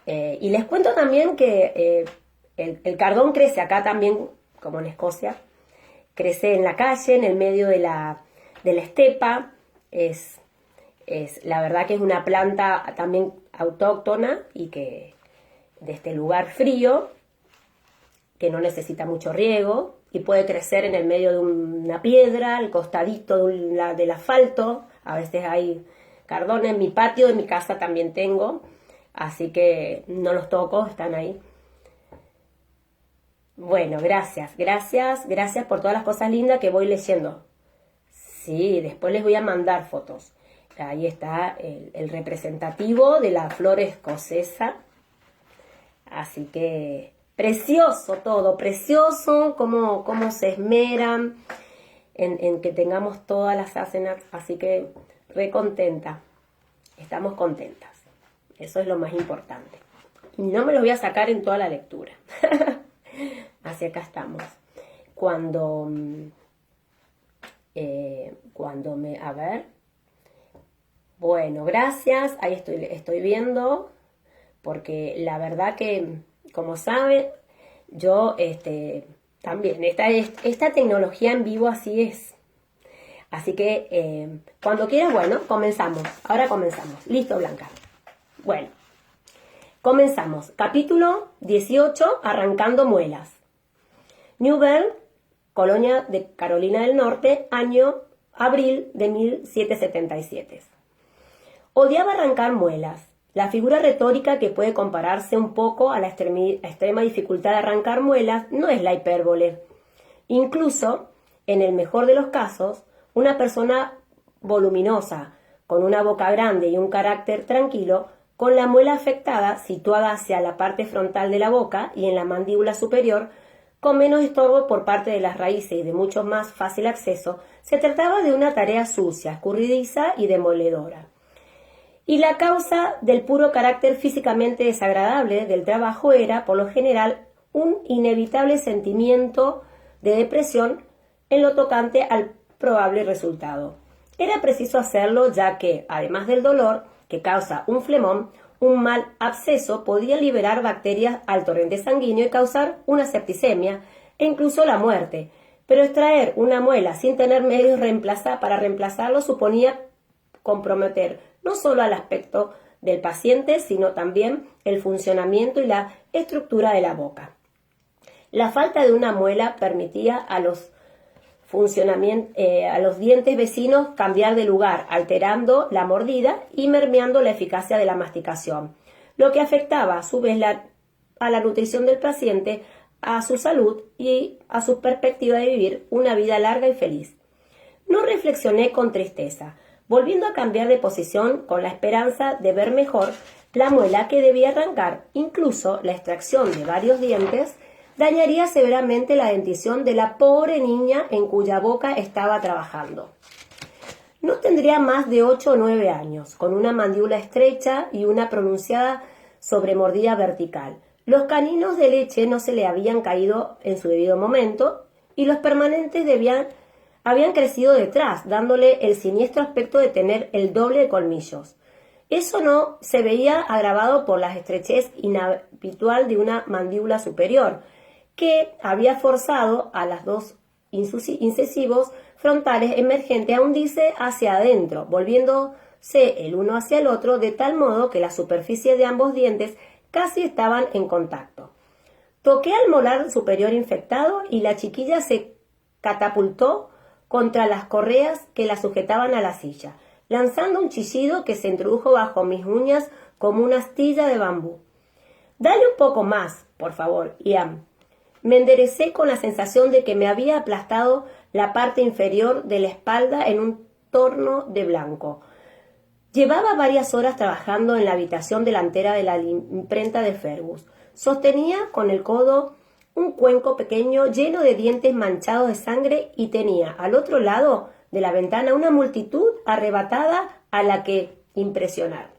Y les cuento también que el cardón crece acá también, como en Escocia, crece en la calle, en el medio de la estepa. La verdad que es una planta también autóctona y que de este lugar frío, que no necesita mucho riego y puede crecer en el medio de una piedra, al costadito del asfalto. A veces hay cardones en mi patio, de mi casa también tengo, así que no los toco, están ahí. Bueno, gracias por todas las cosas lindas que voy leyendo. Sí, después les voy a mandar fotos. Ahí está el representativo de la flor escocesa. Así que precioso todo, precioso cómo se esmeran en que tengamos todas las Asenath. Así que re contenta, estamos contentas. Eso es lo más importante. Y no me lo voy a sacar en toda la lectura. Así acá estamos. Cuando a ver. Bueno, gracias. Ahí estoy viendo. Porque la verdad que, como saben, yo también, esta tecnología en vivo así es. Así que cuando quieras, bueno, comenzamos. Ahora comenzamos. Listo, Blanca. Bueno, comenzamos. Capítulo 18, arrancando muelas. New Bern, colonia de Carolina del Norte, año abril de 1777. Odiaba arrancar muelas. La figura retórica que puede compararse un poco a la extrema dificultad de arrancar muelas no es la hipérbole. Incluso, en el mejor de los casos, una persona voluminosa, con una boca grande y un carácter tranquilo, con la muela afectada situada hacia la parte frontal de la boca y en la mandíbula superior, con menos estorbo por parte de las raíces y de mucho más fácil acceso, se trataba de una tarea sucia, escurridiza y demoledora. Y la causa del puro carácter físicamente desagradable del trabajo era, por lo general, un inevitable sentimiento de depresión en lo tocante al probable resultado. Era preciso hacerlo ya que, además del dolor que causa un flemón, un mal absceso podía liberar bacterias al torrente sanguíneo y causar una septicemia e incluso la muerte. Pero extraer una muela sin tener medios para reemplazarlo suponía comprometer no solo al aspecto del paciente, sino también el funcionamiento y la estructura de la boca. La falta de una muela permitía a los dientes vecinos cambiar de lugar, alterando la mordida y mermeando la eficacia de la masticación, lo que afectaba a su vez a la nutrición del paciente, a su salud y a su perspectiva de vivir una vida larga y feliz. No reflexioné con tristeza, volviendo a cambiar de posición con la esperanza de ver mejor la muela que debía arrancar. Incluso la extracción de varios dientes dañaría severamente la dentición de la pobre niña en cuya boca estaba trabajando. No tendría más de 8 o 9 años, con una mandíbula estrecha y una pronunciada sobremordida vertical. Los caninos de leche no se le habían caído en su debido momento y los permanentes habían crecido detrás, dándole el siniestro aspecto de tener el doble de colmillos. Eso no se veía agravado por la estrechez inhabitual de una mandíbula superior, que había forzado a las dos incisivos frontales emergentes a hundirse hacia adentro, volviéndose el uno hacia el otro, de tal modo que las superficies de ambos dientes casi estaban en contacto. Toqué al molar superior infectado y la chiquilla se catapultó contra las correas que la sujetaban a la silla, lanzando un chillido que se introdujo bajo mis uñas como una astilla de bambú. «Dale un poco más, por favor, Ian». Me enderecé con la sensación de que me había aplastado la parte inferior de la espalda en un torno de blanco. Llevaba varias horas trabajando en la habitación delantera de la imprenta de Fergus. Sostenía con el codo un cuenco pequeño lleno de dientes manchados de sangre y tenía al otro lado de la ventana una multitud arrebatada a la que impresionar.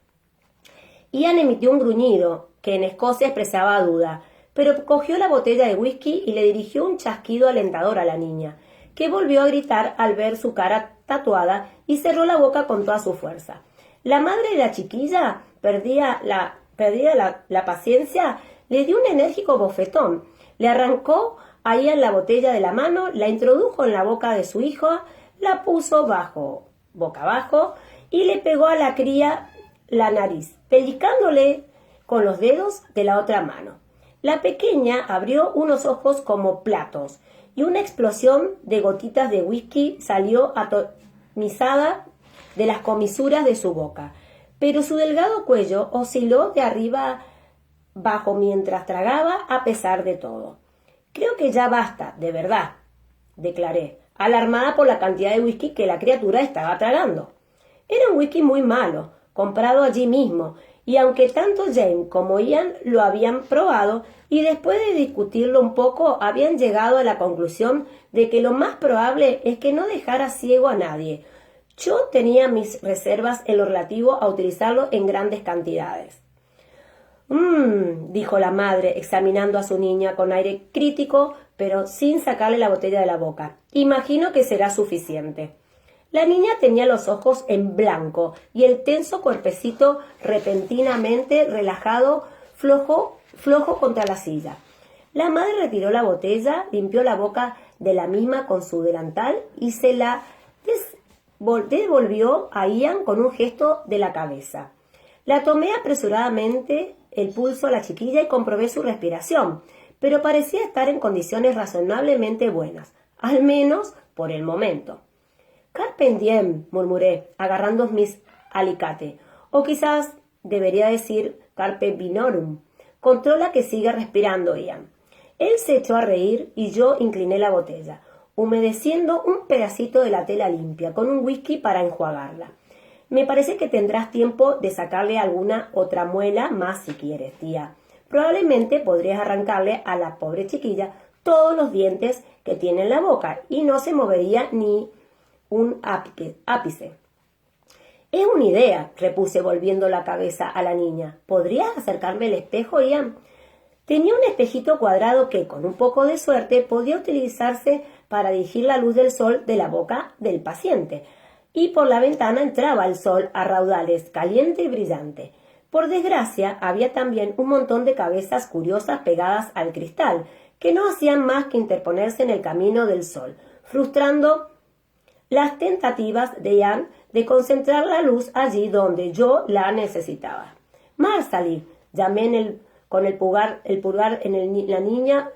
Ian emitió un gruñido que en Escocia expresaba duda, pero cogió la botella de whisky y le dirigió un chasquido alentador a la niña, que volvió a gritar al ver su cara tatuada y cerró la boca con toda su fuerza. La madre de la chiquilla perdía la perdida la paciencia, le dio un enérgico bofetón. Le arrancó a Ian la botella de la mano, la introdujo en la boca de su hijo, la puso boca abajo y le pegó a la cría la nariz, pellizcándole con los dedos de la otra mano. La pequeña abrió unos ojos como platos y una explosión de gotitas de whisky salió atomizada de las comisuras de su boca, pero su delgado cuello osciló de arriba abajo mientras tragaba a pesar de todo. «Creo que ya basta, de verdad», declaré, alarmada por la cantidad de whisky que la criatura estaba tragando. Era un whisky muy malo, comprado allí mismo, y aunque tanto Jane como Ian lo habían probado y después de discutirlo un poco habían llegado a la conclusión de que lo más probable es que no dejara ciego a nadie, yo tenía mis reservas en lo relativo a utilizarlo en grandes cantidades. Dijo la madre, examinando a su niña con aire crítico, pero sin sacarle la botella de la boca. Imagino que será suficiente. La niña tenía los ojos en blanco y el tenso cuerpecito repentinamente relajado, flojo contra la silla. La madre retiró la botella, limpió la boca de la misma con su delantal y se la devolvió a Ian con un gesto de la cabeza. La tomé apresuradamente el pulso a la chiquilla y comprobé su respiración, pero parecía estar en condiciones razonablemente buenas, al menos por el momento. «Carpe diem», murmuré, agarrando mis alicate, o quizás debería decir carpe diorum. «Controla que siga respirando, Ian». Él se echó a reír y yo incliné la botella, humedeciendo un pedacito de la tela limpia con un whisky para enjuagarla. «Me parece que tendrás tiempo de sacarle alguna otra muela más si quieres, tía. Probablemente podrías arrancarle a la pobre chiquilla todos los dientes que tiene en la boca y no se movería ni un ápice». «Es una idea», repuse volviendo la cabeza a la niña. «¿Podrías acercarme el espejo, Ian?» Tenía un espejito cuadrado que, con un poco de suerte, podía utilizarse para dirigir la luz del sol de la boca del paciente, y por la ventana entraba el sol a raudales, caliente y brillante. Por desgracia, había también un montón de cabezas curiosas pegadas al cristal, que no hacían más que interponerse en el camino del sol, frustrando las tentativas de Ian de concentrar la luz allí donde yo la necesitaba. «Marsalie», llamé con el pulgar en la niña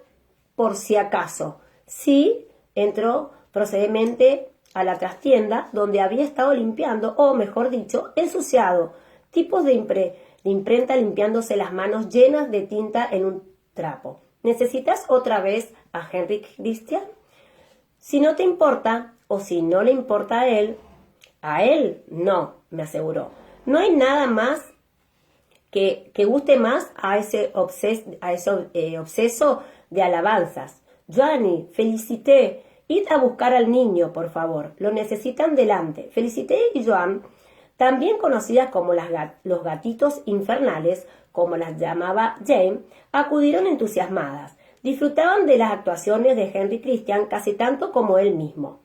por si acaso. «Sí», entró procedemente a la trastienda donde había estado limpiando, o mejor dicho, ensuciado, tipos de imprenta limpiándose las manos llenas de tinta en un trapo. «¿Necesitas otra vez a Henry Christian?» «Si no te importa, o si no le importa a él». «A él no», me aseguró. «No hay nada más que guste más a ese obseso de alabanzas. Johnny, Felicité, id a buscar al niño, por favor. Lo necesitan delante». Felicité y Joan, también conocidas como los gatitos infernales, como las llamaba Jane, acudieron entusiasmadas. Disfrutaban de las actuaciones de Henry Christian casi tanto como él mismo.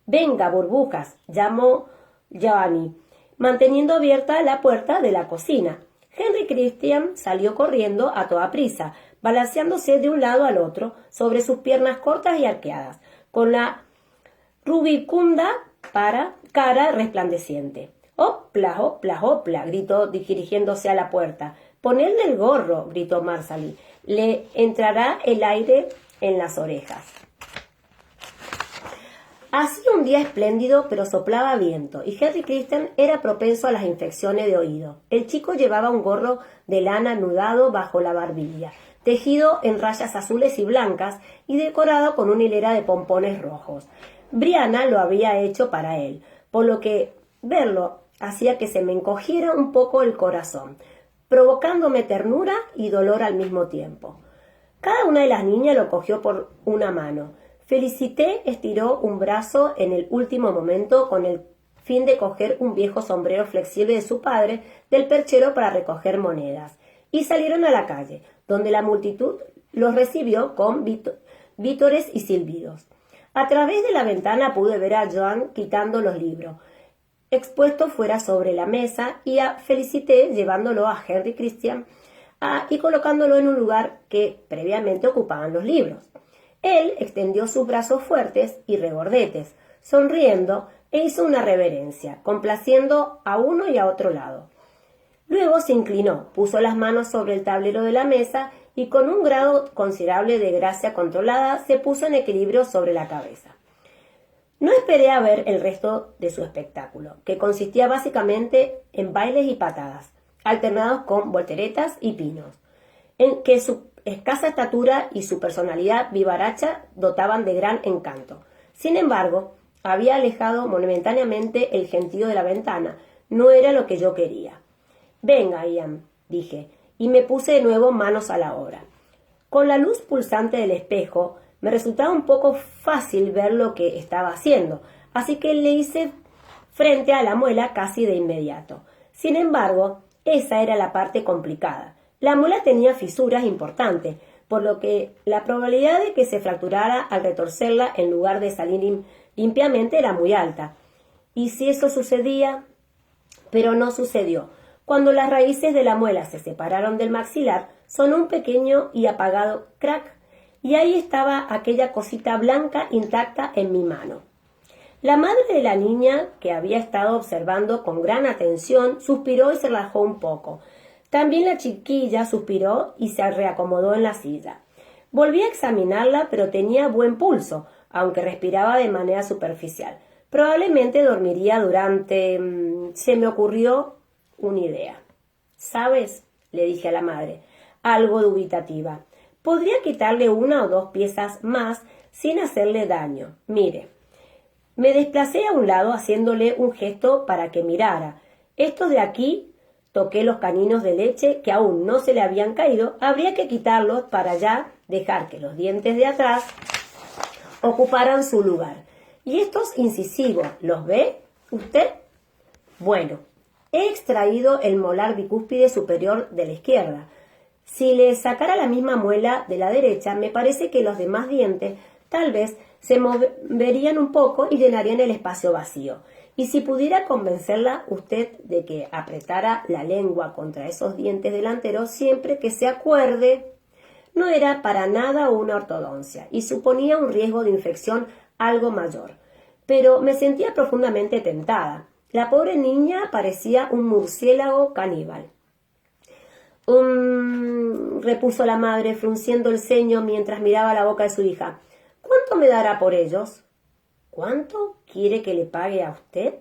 «Venga, burbujas», llamó Joanny, manteniendo abierta la puerta de la cocina. Henry Christian salió corriendo a toda prisa, balanceándose de un lado al otro sobre sus piernas cortas y arqueadas, con la rubicunda cara resplandeciente. «¡Hopla, hopla, hopla!», gritó dirigiéndose a la puerta. «Ponedle el gorro», gritó Marsalie. «Le entrará el aire en las orejas». Hacía un día espléndido, pero soplaba viento, y Henry Christian era propenso a las infecciones de oído. El chico llevaba un gorro de lana anudado bajo la barbilla, tejido en rayas azules y blancas y decorado con una hilera de pompones rojos. Brianna lo había hecho para él, por lo que verlo hacía que se me encogiera un poco el corazón, provocándome ternura y dolor al mismo tiempo. Cada una de las niñas lo cogió por una mano. Felicité estiró un brazo en el último momento con el fin de coger un viejo sombrero flexible de su padre del perchero para recoger monedas, y salieron a la calle, donde la multitud los recibió con vítores y silbidos. A través de la ventana pude ver a Joan quitando los libros, expuesto fuera sobre la mesa y a Felicité llevándolo a Henry Christian y colocándolo en un lugar que previamente ocupaban los libros. Él extendió sus brazos fuertes y regordetes, sonriendo, e hizo una reverencia, complaciendo a uno y a otro lado. Luego se inclinó, puso las manos sobre el tablero de la mesa y con un grado considerable de gracia controlada se puso en equilibrio sobre la cabeza. No esperé a ver el resto de su espectáculo, que consistía básicamente en bailes y patadas, alternados con volteretas y pinos, en que su escasa estatura y su personalidad vivaracha dotaban de gran encanto. Sin embargo, había alejado momentáneamente el gentío de la ventana. No era lo que yo quería. «Venga, Ian», dije, y me puse de nuevo manos a la obra. Con la luz pulsante del espejo, me resultaba un poco fácil ver lo que estaba haciendo, así que le hice frente a la muela casi de inmediato. Sin embargo, esa era la parte complicada. La muela tenía fisuras importantes, por lo que la probabilidad de que se fracturara al retorcerla en lugar de salir limpiamente era muy alta. ¿Y si eso sucedía? Pero no sucedió. Cuando las raíces de la muela se separaron del maxilar, sonó un pequeño y apagado crack, y ahí estaba aquella cosita blanca intacta en mi mano. La madre de la niña, que había estado observando con gran atención, suspiró y se relajó un poco. También la chiquilla suspiró y se reacomodó en la silla. Volví a examinarla, pero tenía buen pulso, aunque respiraba de manera superficial. Probablemente dormiría durante... Se me ocurrió una idea. «¿Sabes?», le dije a la madre, algo dubitativa. «Podría quitarle una o dos piezas más sin hacerle daño. Mire». Me desplacé a un lado haciéndole un gesto para que mirara. «Estos de aquí», toqué los caninos de leche que aún no se le habían caído, «habría que quitarlos para ya dejar que los dientes de atrás ocuparan su lugar. Y estos incisivos, ¿los ve usted? Bueno, he extraído el molar bicúspide superior de la izquierda. Si le sacara la misma muela de la derecha, me parece que los demás dientes tal vez se moverían un poco y llenarían el espacio vacío. Y si pudiera convencerla usted de que apretara la lengua contra esos dientes delanteros siempre que se acuerde». No era para nada una ortodoncia y suponía un riesgo de infección algo mayor. Pero me sentía profundamente tentada. La pobre niña parecía un murciélago caníbal. Repuso la madre, frunciendo el ceño mientras miraba la boca de su hija. «¿Cuánto me dará por ellos?» «¿Cuánto quiere que le pague a usted?»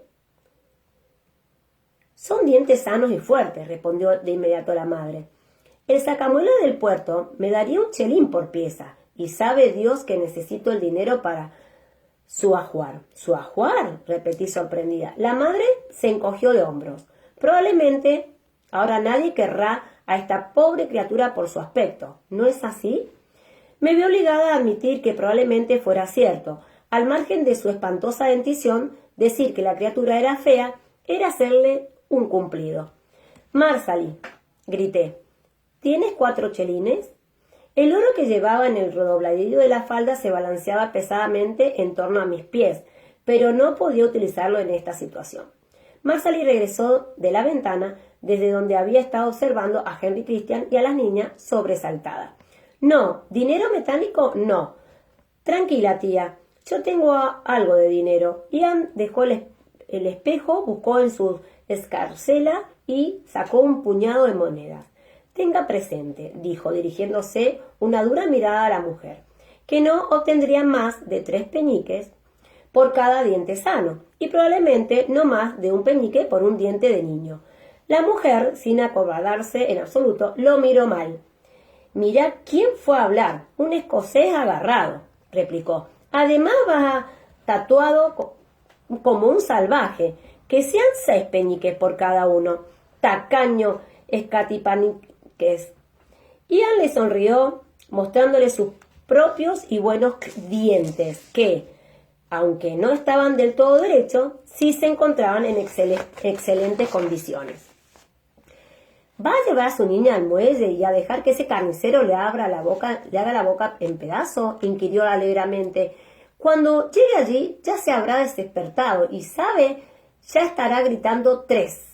«Son dientes sanos y fuertes», respondió de inmediato la madre. «El sacamuela del puerto me daría un chelín por pieza, y sabe Dios que necesito el dinero para su ajuar». «¿Su ajuar?», repetí sorprendida. La madre se encogió de hombros. «Probablemente ahora nadie querrá a esta pobre criatura por su aspecto, ¿no es así?» Me vi obligada a admitir que probablemente fuera cierto. Al margen de su espantosa dentición, decir que la criatura era fea era hacerle un cumplido. «Marsali», grité, «¿tienes 4 chelines?» El oro que llevaba en el redobladillo de la falda se balanceaba pesadamente en torno a mis pies, pero no podía utilizarlo en esta situación. Marsali regresó de la ventana, desde donde había estado observando a Henry Christian y a las niñas sobresaltada. «No, dinero metálico no. Tranquila, tía, yo tengo algo de dinero». Ian dejó el espejo, buscó en su escarcela y sacó un puñado de monedas. «Tenga presente», dijo, dirigiéndose una dura mirada a la mujer, «que no obtendría más de 3 peñiques por cada diente sano, y probablemente no más de un peñique por un diente de niño». La mujer, sin acobardarse en absoluto, lo miró mal. «Mira quién fue a hablar, un escocés agarrado», replicó. «Además va tatuado como un salvaje. Que sean 6 peñiques por cada uno. Tacaño escatipaniques». Ian le sonrió, mostrándole sus propios y buenos dientes, que, aunque no estaban del todo derechos, sí se encontraban en excelentes condiciones. ¿Va a llevar a su niña al muelle y a dejar que ese carnicero le haga la boca en pedazos?, inquirió alegremente. «Cuando llegue allí ya se habrá despertado y sabe Ya estará gritando 3.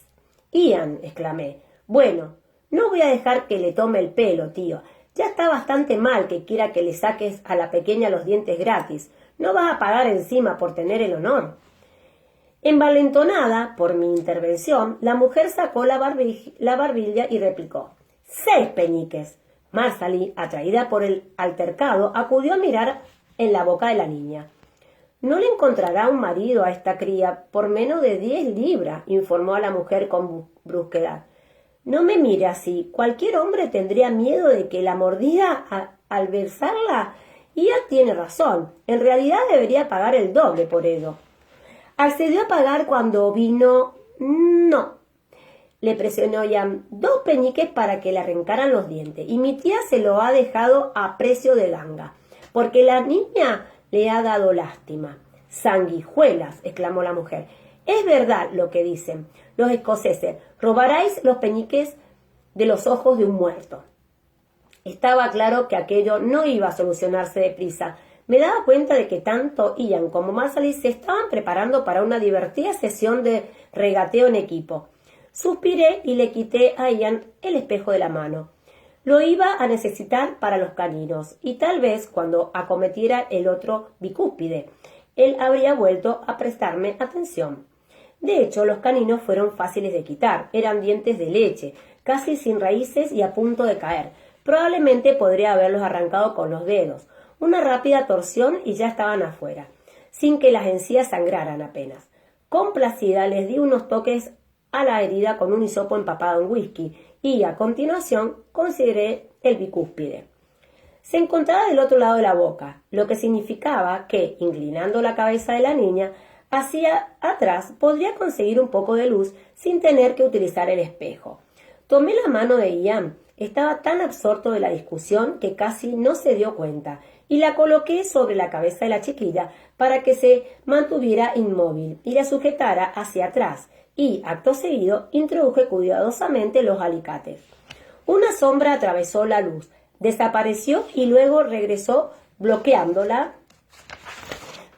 Ian, exclamé. Bueno, no voy a dejar que le tome el pelo, tío. Ya está bastante mal que quiera que le saques a la pequeña los dientes gratis. No vas a pagar encima por tener el honor. Envalentonada por mi intervención, la mujer sacó la barbilla y replicó: 6 peniques. Marsalie, atraída por el altercado, acudió a mirar en la boca de la niña. No le encontrará un marido a esta cría por menos de 10 libras, informó a la mujer con brusquedad. No me mire así. Cualquier hombre tendría miedo de que la mordiera al besarla. Y ella tiene razón. En realidad debería pagar el doble por ello. Accedió a pagar cuando vino... No. Le presionó Ian 2 peniques para que le arrancaran los dientes. Y mi tía se lo ha dejado a precio de ganga. Porque la niña le ha dado lástima. Sanguijuelas, exclamó la mujer. Es verdad lo que dicen los escoceses. Robaréis los peniques de los ojos de un muerto. Estaba claro que aquello no iba a solucionarse deprisa. Me daba cuenta de que tanto Ian como Marsalie se estaban preparando para una divertida sesión de regateo en equipo. Suspiré y le quité a Ian el espejo de la mano. Lo iba a necesitar para los caninos, y tal vez cuando acometiera el otro bicúspide, él habría vuelto a prestarme atención. De hecho, los caninos fueron fáciles de quitar. Eran dientes de leche, casi sin raíces y a punto de caer. Probablemente podría haberlos arrancado con los dedos. Una rápida torsión y ya estaban afuera, sin que las encías sangraran apenas. Complacida les di unos toques a la herida con un hisopo empapado en whisky y, a continuación, consideré el bicúspide. Se encontraba del otro lado de la boca, lo que significaba que, inclinando la cabeza de la niña hacia atrás, podría conseguir un poco de luz sin tener que utilizar el espejo. Tomé la mano de Ian. Estaba tan absorto de la discusión que casi no se dio cuenta, y la coloqué sobre la cabeza de la chiquilla para que se mantuviera inmóvil y la sujetara hacia atrás, y, acto seguido, introduje cuidadosamente los alicates. Una sombra atravesó la luz, desapareció y luego regresó bloqueándola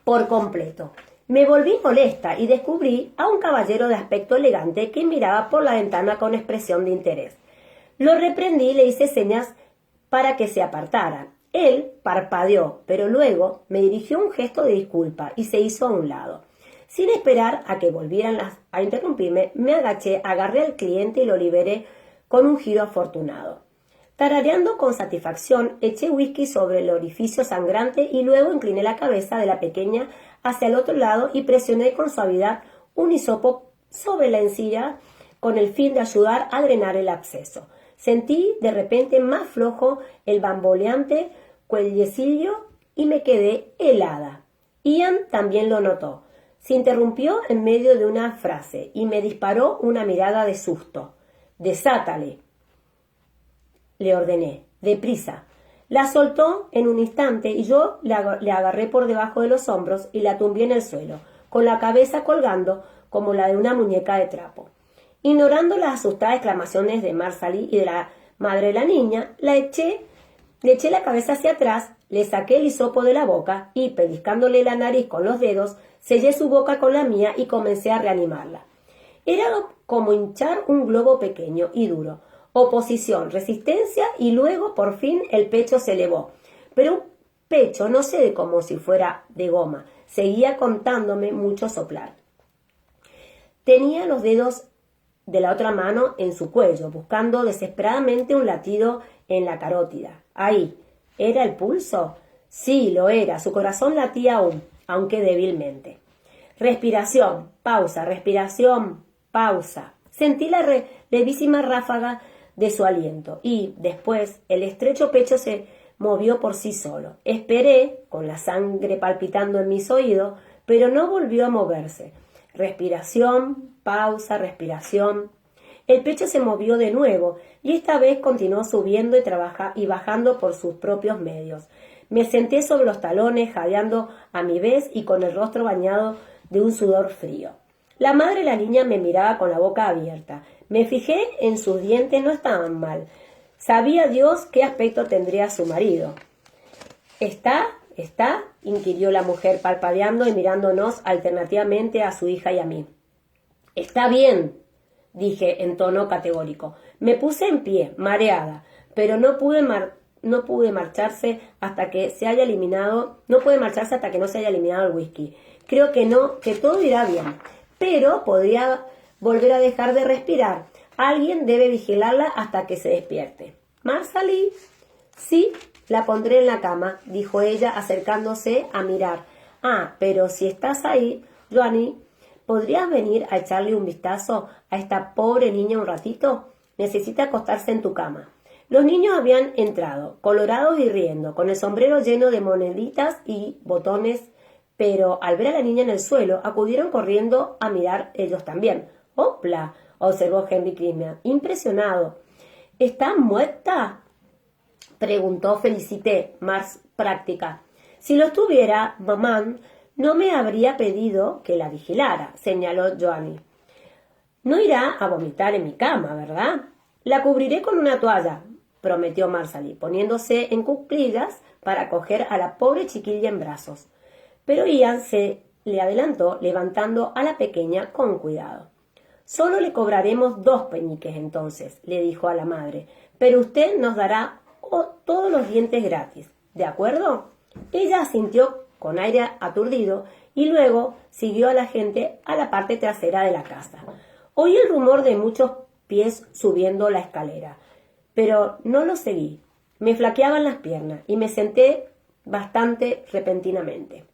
por completo. Me volví molesta y descubrí a un caballero de aspecto elegante que miraba por la ventana con expresión de interés. Lo reprendí y le hice señas para que se apartara. Él parpadeó, pero luego me dirigió un gesto de disculpa y se hizo a un lado. Sin esperar a que volvieran a interrumpirme, me agaché, agarré al cliente y lo liberé con un giro afortunado. Tarareando con satisfacción, eché whisky sobre el orificio sangrante y luego incliné la cabeza de la pequeña hacia el otro lado y presioné con suavidad un hisopo sobre la encía con el fin de ayudar a drenar el absceso. Sentí de repente más flojo el bamboleante cuellecillo y me quedé helada. Ian también lo notó. Se interrumpió en medio de una frase y me disparó una mirada de susto. «Desátale», le ordené, deprisa. La soltó en un instante y yo le agarré por debajo de los hombros y la tumbé en el suelo, con la cabeza colgando como la de una muñeca de trapo. Ignorando las asustadas exclamaciones de Marsalie y de la madre de la niña, le eché la cabeza hacia atrás, le saqué el hisopo de la boca y, pellizcándole la nariz con los dedos, sellé su boca con la mía y comencé a reanimarla. Era como hinchar un globo pequeño y duro. Oposición, resistencia y luego, por fin, el pecho se elevó. Pero un pecho no cede como si fuera de goma. Seguía contándome mucho soplar. Tenía los dedos de la otra mano en su cuello, buscando desesperadamente un latido en la carótida. Ahí. ¿Era el pulso? Sí, lo era. Su corazón latía aún, aunque débilmente. Respiración, pausa, respiración, pausa. Sentí la levísima ráfaga de su aliento y, después, el estrecho pecho se movió por sí solo. Esperé, con la sangre palpitando en mis oídos, pero no volvió a moverse. Respiración, pausa, respiración. El pecho se movió de nuevo y esta vez continuó subiendo y bajando por sus propios medios. Me senté sobre los talones, jadeando a mi vez y con el rostro bañado de un sudor frío. La madre de la niña me miraba con la boca abierta. Me fijé en sus dientes, no estaban mal. Sabía Dios qué aspecto tendría su marido. ¿Está? ¿Inquirió la mujer, parpadeando y mirándonos alternativamente a su hija y a mí. Está bien, dije en tono categórico. Me puse en pie, mareada, pero no pude marcharse hasta que se haya eliminado, no puede marcharse hasta que no se haya eliminado el whisky. Creo que no, que todo irá bien, pero podría volver a dejar de respirar. Alguien debe vigilarla hasta que se despierte. ¿Marsalie? Sí, la pondré en la cama, dijo ella acercándose a mirar. Ah, pero si estás ahí, Joanie, ¿podrías venir a echarle un vistazo a esta pobre niña un ratito? Necesita acostarse en tu cama. Los niños habían entrado, colorados y riendo, con el sombrero lleno de moneditas y botones, pero al ver a la niña en el suelo, acudieron corriendo a mirar ellos también. ¡Hopla!, observó Henry Crismer, impresionado. ¿Está muerta?, preguntó Felicité, más práctica. Si lo estuviera, mamá no me habría pedido que la vigilara, señaló Joanie. No irá a vomitar en mi cama, ¿verdad? La cubriré con una toalla, prometió Marsalie, poniéndose en cuclillas para coger a la pobre chiquilla en brazos. Pero Ian se le adelantó, levantando a la pequeña con cuidado. Solo le cobraremos 2 peniques entonces, le dijo a la madre, pero usted nos dará todos los dientes gratis, ¿de acuerdo? Ella asintió con aire aturdido y luego siguió a la gente a la parte trasera de la casa. Oí el rumor de muchos pies subiendo la escalera, pero no lo seguí. Me flaqueaban las piernas y me senté bastante repentinamente.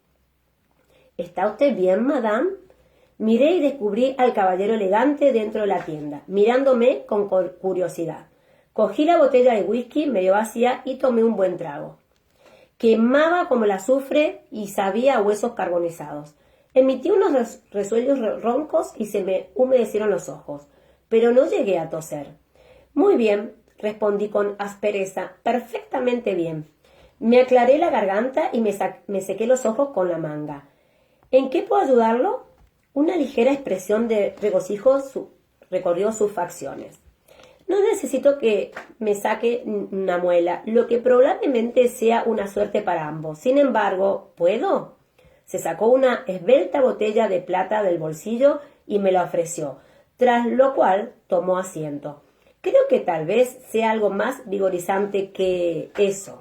¿Está usted bien, madame? Miré y descubrí al caballero elegante dentro de la tienda, mirándome con curiosidad. Cogí la botella de whisky medio vacía y tomé un buen trago. Quemaba como el azufre y sabía a huesos carbonizados. Emití unos resuellos roncos y se me humedecieron los ojos, pero no llegué a toser. Muy bien, respondí con aspereza, perfectamente bien. Me aclaré la garganta y me sequé los ojos con la manga. ¿En qué puedo ayudarlo? Una ligera expresión de regocijo recorrió sus facciones. No necesito que me saque una muela, lo que probablemente sea una suerte para ambos. Sin embargo, ¿puedo? Se sacó una esbelta botella de plata del bolsillo y me la ofreció, tras lo cual tomó asiento. Creo que tal vez sea algo más vigorizante que eso.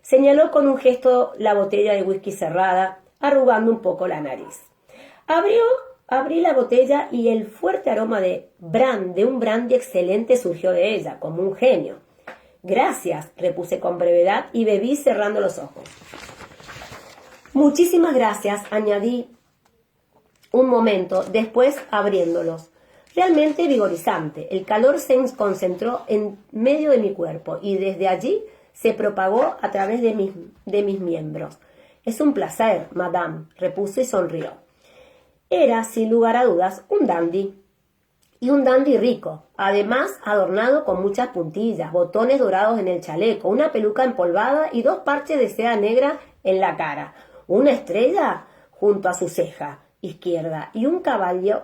Señaló con un gesto la botella de whisky cerrada, arrugando un poco la nariz. Abrí la botella y el fuerte aroma de un brandy excelente surgió de ella, como un genio. Gracias, repuse con brevedad y bebí cerrando los ojos. Muchísimas gracias, añadí un momento, después abriéndolos. Realmente vigorizante. El calor se concentró en medio de mi cuerpo y desde allí se propagó a través de mis miembros. Es un placer, madame, repuso y sonrió. Era, sin lugar a dudas, un dandy. Y un dandy rico, además adornado con muchas puntillas, botones dorados en el chaleco, una peluca empolvada y 2 parches de seda negra en la cara, una estrella junto a su ceja izquierda y un caballo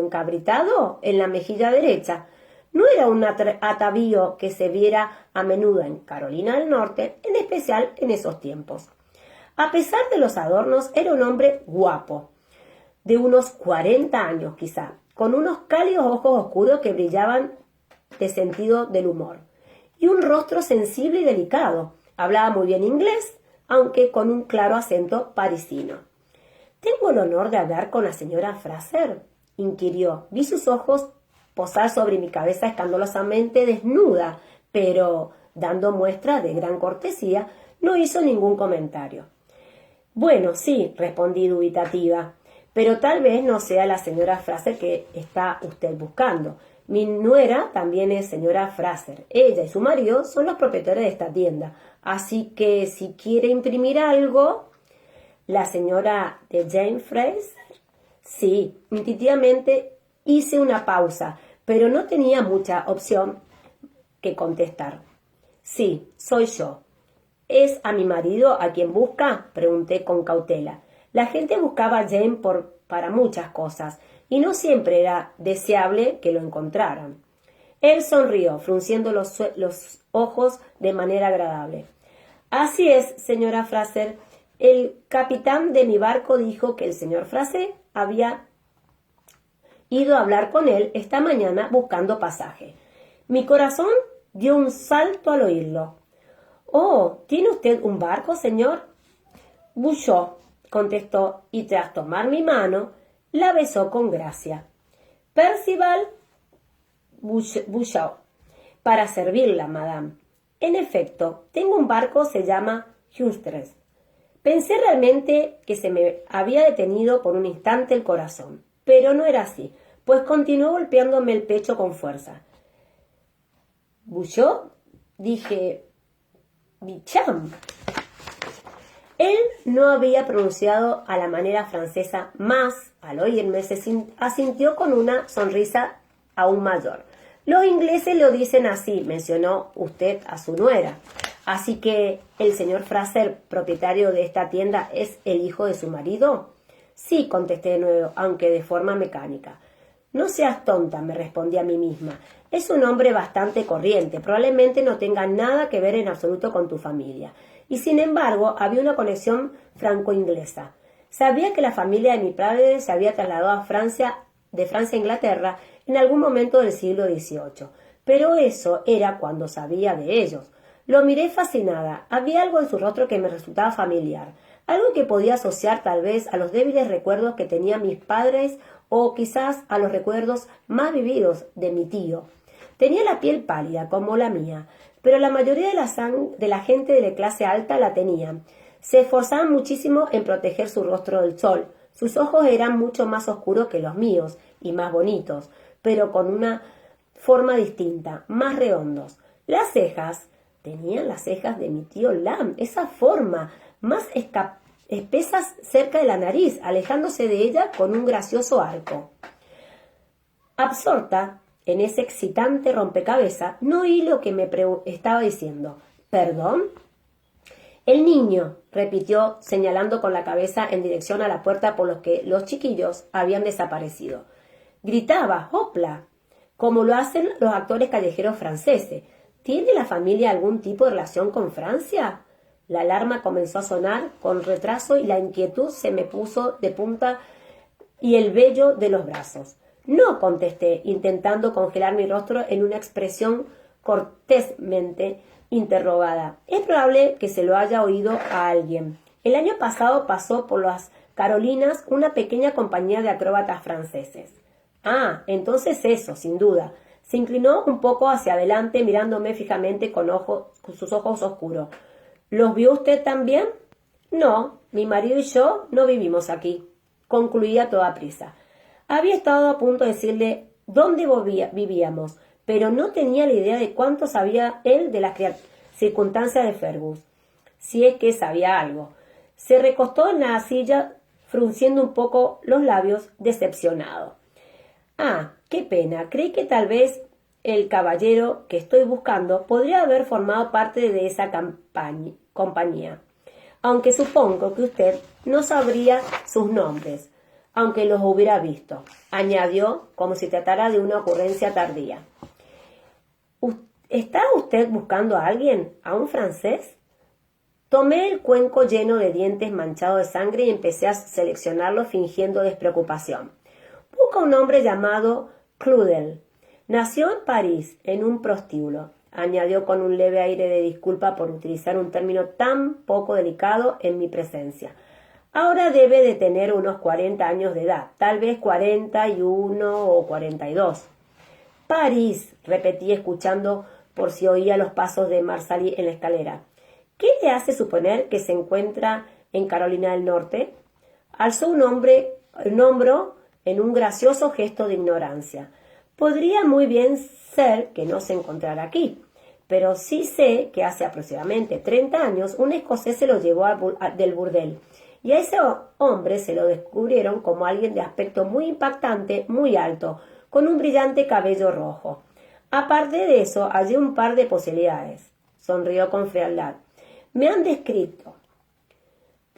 encabritado en la mejilla derecha. No era un atavío que se viera a menudo en Carolina del Norte, en especial en esos tiempos. A pesar de los adornos, era un hombre guapo, de unos 40 años quizá, con unos cálidos ojos oscuros que brillaban de sentido del humor, y un rostro sensible y delicado. Hablaba muy bien inglés, aunque con un claro acento parisino. ¿Tengo el honor de hablar con la señora Fraser?, inquirió. Vi sus ojos posar sobre mi cabeza escandalosamente desnuda, pero, dando muestra de gran cortesía, no hizo ningún comentario. Bueno, sí, respondí dubitativa, pero tal vez no sea la señora Fraser que está usted buscando. Mi nuera también es señora Fraser. Ella y su marido son los propietarios de esta tienda. Así que si quiere imprimir algo... ¿La señora de Jane Fraser? Sí, intuitivamente hice una pausa, pero no tenía mucha opción que contestar. Sí, soy yo. ¿Es a mi marido a quien busca?, pregunté con cautela. La gente buscaba a Jane para muchas cosas, y no siempre era deseable que lo encontraran. Él sonrió, frunciendo los ojos de manera agradable. Así es, señora Fraser. El capitán de mi barco dijo que el señor Fraser había ido a hablar con él esta mañana buscando pasaje. Mi corazón dio un salto al oírlo. «Oh, ¿tiene usted un barco, señor?» «Bouchot», contestó, y tras tomar mi mano, la besó con gracia. «Percival Bouchot, para servirla, madame. En efecto, tengo un barco, se llama Justres». Pensé realmente que se me había detenido por un instante el corazón, pero no era así, pues continuó golpeándome el pecho con fuerza. «¿Bouchot?», dije. «Bicham». Él no había pronunciado a la manera francesa, mas, al oírme, se asintió con una sonrisa aún mayor. «Los ingleses lo dicen así», mencionó usted a su nuera. «Así que el señor Fraser, propietario de esta tienda, ¿es el hijo de su marido?» «Sí», contesté de nuevo, aunque de forma mecánica. «No seas tonta», me respondí a mí misma. «Es un hombre bastante corriente, probablemente no tenga nada que ver en absoluto con tu familia». Y sin embargo, había una conexión franco-inglesa. Sabía que la familia de mi padre se había trasladado de Francia a Inglaterra en algún momento del siglo XVIII, pero eso era cuando sabía de ellos. Lo miré fascinada. Había algo en su rostro que me resultaba familiar, algo que podía asociar tal vez a los débiles recuerdos que tenían mis padres o quizás a los recuerdos más vividos de mi tío. Tenía la piel pálida como la mía, pero la mayoría de la gente de la clase alta la tenía. Se esforzaban muchísimo en proteger su rostro del sol. Sus ojos eran mucho más oscuros que los míos y más bonitos, pero con una forma distinta, más redondos. Las cejas, tenían las cejas de mi tío Lam, esa forma, más espesas cerca de la nariz, alejándose de ella con un gracioso arco. Absorta en ese excitante rompecabezas, no oí lo que me estaba diciendo. «¿Perdón?» «El niño», repitió, señalando con la cabeza en dirección a la puerta por la que los chiquillos habían desaparecido. Gritaba «¡Hopla!», como lo hacen los actores callejeros franceses. ¿Tiene la familia algún tipo de relación con Francia? La alarma comenzó a sonar con retraso y la inquietud se me puso de punta y el vello de los brazos. «No», contesté, intentando congelar mi rostro en una expresión cortésmente interrogada. «Es probable que se lo haya oído a alguien. El año pasado pasó por las Carolinas una pequeña compañía de acróbatas franceses». «Ah, entonces eso, sin duda». Se inclinó un poco hacia adelante, mirándome fijamente con sus ojos oscuros. «¿Los vio usted también?» «No, mi marido y yo no vivimos aquí», concluí a toda prisa. Había estado a punto de decirle dónde vivíamos, pero no tenía la idea de cuánto sabía él de las circunstancias de Fergus, si es que sabía algo. Se recostó en la silla, frunciendo un poco los labios, decepcionado. «Ah, qué pena. Creí que tal vez el caballero que estoy buscando podría haber formado parte de esa compañía, aunque supongo que usted no sabría sus nombres, aunque los hubiera visto», añadió, como si tratara de una ocurrencia tardía. «¿Está usted buscando a alguien? ¿A un francés?» Tomé el cuenco lleno de dientes manchados de sangre y empecé a seleccionarlo fingiendo despreocupación. «Busca un hombre llamado Claudel. Nació en París, en un prostíbulo», añadió con un leve aire de disculpa por utilizar un término tan poco delicado en mi presencia. «Ahora debe de tener unos 40 años de edad, tal vez 41 o 42. «París», repetí escuchando por si oía los pasos de Marsali en la escalera. «¿Qué le hace suponer que se encuentra en Carolina del Norte?» Alzó un hombro en un gracioso gesto de ignorancia. «Podría muy bien ser que no se encontrara aquí, pero sí sé que hace aproximadamente 30 años un escocés se lo llevó del burdel. Y a ese hombre se lo descubrieron como alguien de aspecto muy impactante, muy alto, con un brillante cabello rojo. Aparte de eso, hallé un par de posibilidades», sonrió con frialdad. «Me han descrito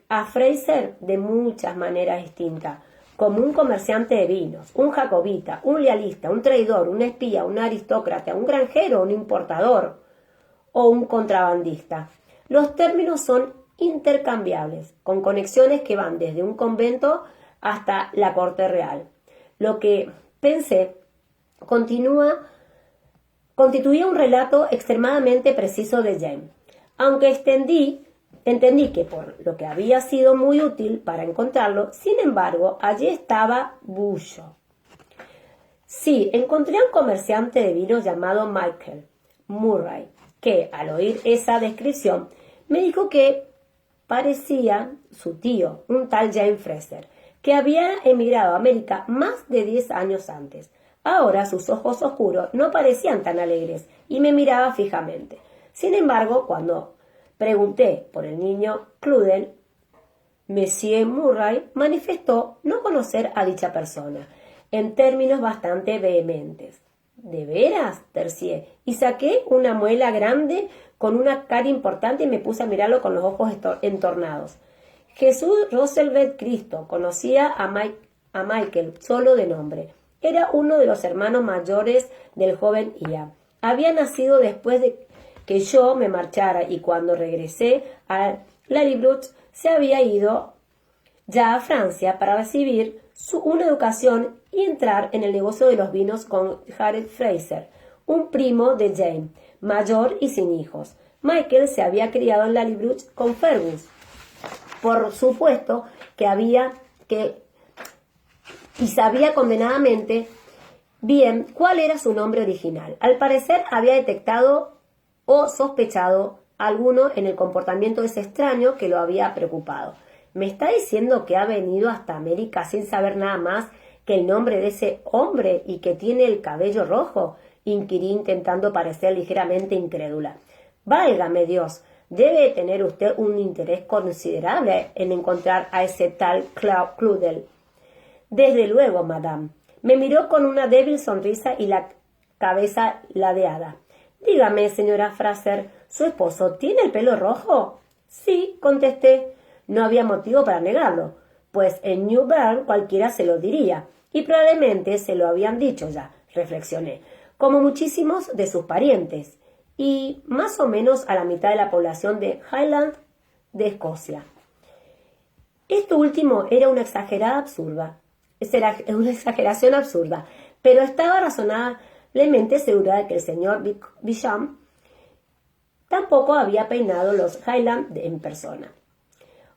a Fraser de muchas maneras distintas, como un comerciante de vinos, un jacobita, un lealista, un traidor, un espía, un aristócrata, un granjero, un importador o un contrabandista. Los términos son intercambiables, con conexiones que van desde un convento hasta la corte real. Lo que Pensé, constituía un relato extremadamente preciso de Jane, aunque entendí que por lo que había sido muy útil para encontrarlo, sin embargo, allí estaba Bullo. Sí, encontré a un comerciante de vinos llamado Michael Murray, que, al oír esa descripción, me dijo que parecía su tío, un tal James Fraser, que había emigrado a América más de 10 años antes. Ahora sus ojos oscuros no parecían tan alegres y me miraba fijamente. Sin embargo, cuando pregunté por el niño Claudel, Monsieur Murray manifestó no conocer a dicha persona, en términos bastante vehementes. ¿De veras?, tercié, y saqué una muela grande con una cara importante y me puse a mirarlo con los ojos entornados. Jesús Roosevelt Cristo conocía a Michael solo de nombre. Era uno de los hermanos mayores del joven Ian. Había nacido después de que yo me marchara y cuando regresé a Lallybrook se había ido ya a Francia para recibir una educación y entrar en el negocio de los vinos con Harold Fraser, un primo de Jane, mayor y sin hijos. Michael se había criado en Lallybrook con Fergus. Por supuesto y sabía condenadamente bien cuál era su nombre original. Al parecer había detectado o sospechado alguno en el comportamiento de ese extraño que lo había preocupado. ¿Me está diciendo que ha venido hasta América sin saber nada más que el nombre de ese hombre y que tiene el cabello rojo?, inquirí intentando parecer ligeramente incrédula. Válgame Dios, debe tener usted un interés considerable en encontrar a ese tal Claudel. Desde luego, madame. Me miró con una débil sonrisa y la cabeza ladeada. Dígame, señora Fraser, ¿su esposo tiene el pelo rojo? Sí, contesté. No había motivo para negarlo, pues en New Bern cualquiera se lo diría, y probablemente se lo habían dicho ya, reflexioné, como muchísimos de sus parientes, y más o menos a la mitad de la población de Highland de Escocia. Esto último era una exageración absurda, pero estaba razonablemente segura de que el señor Bisham tampoco había peinado los Highland en persona.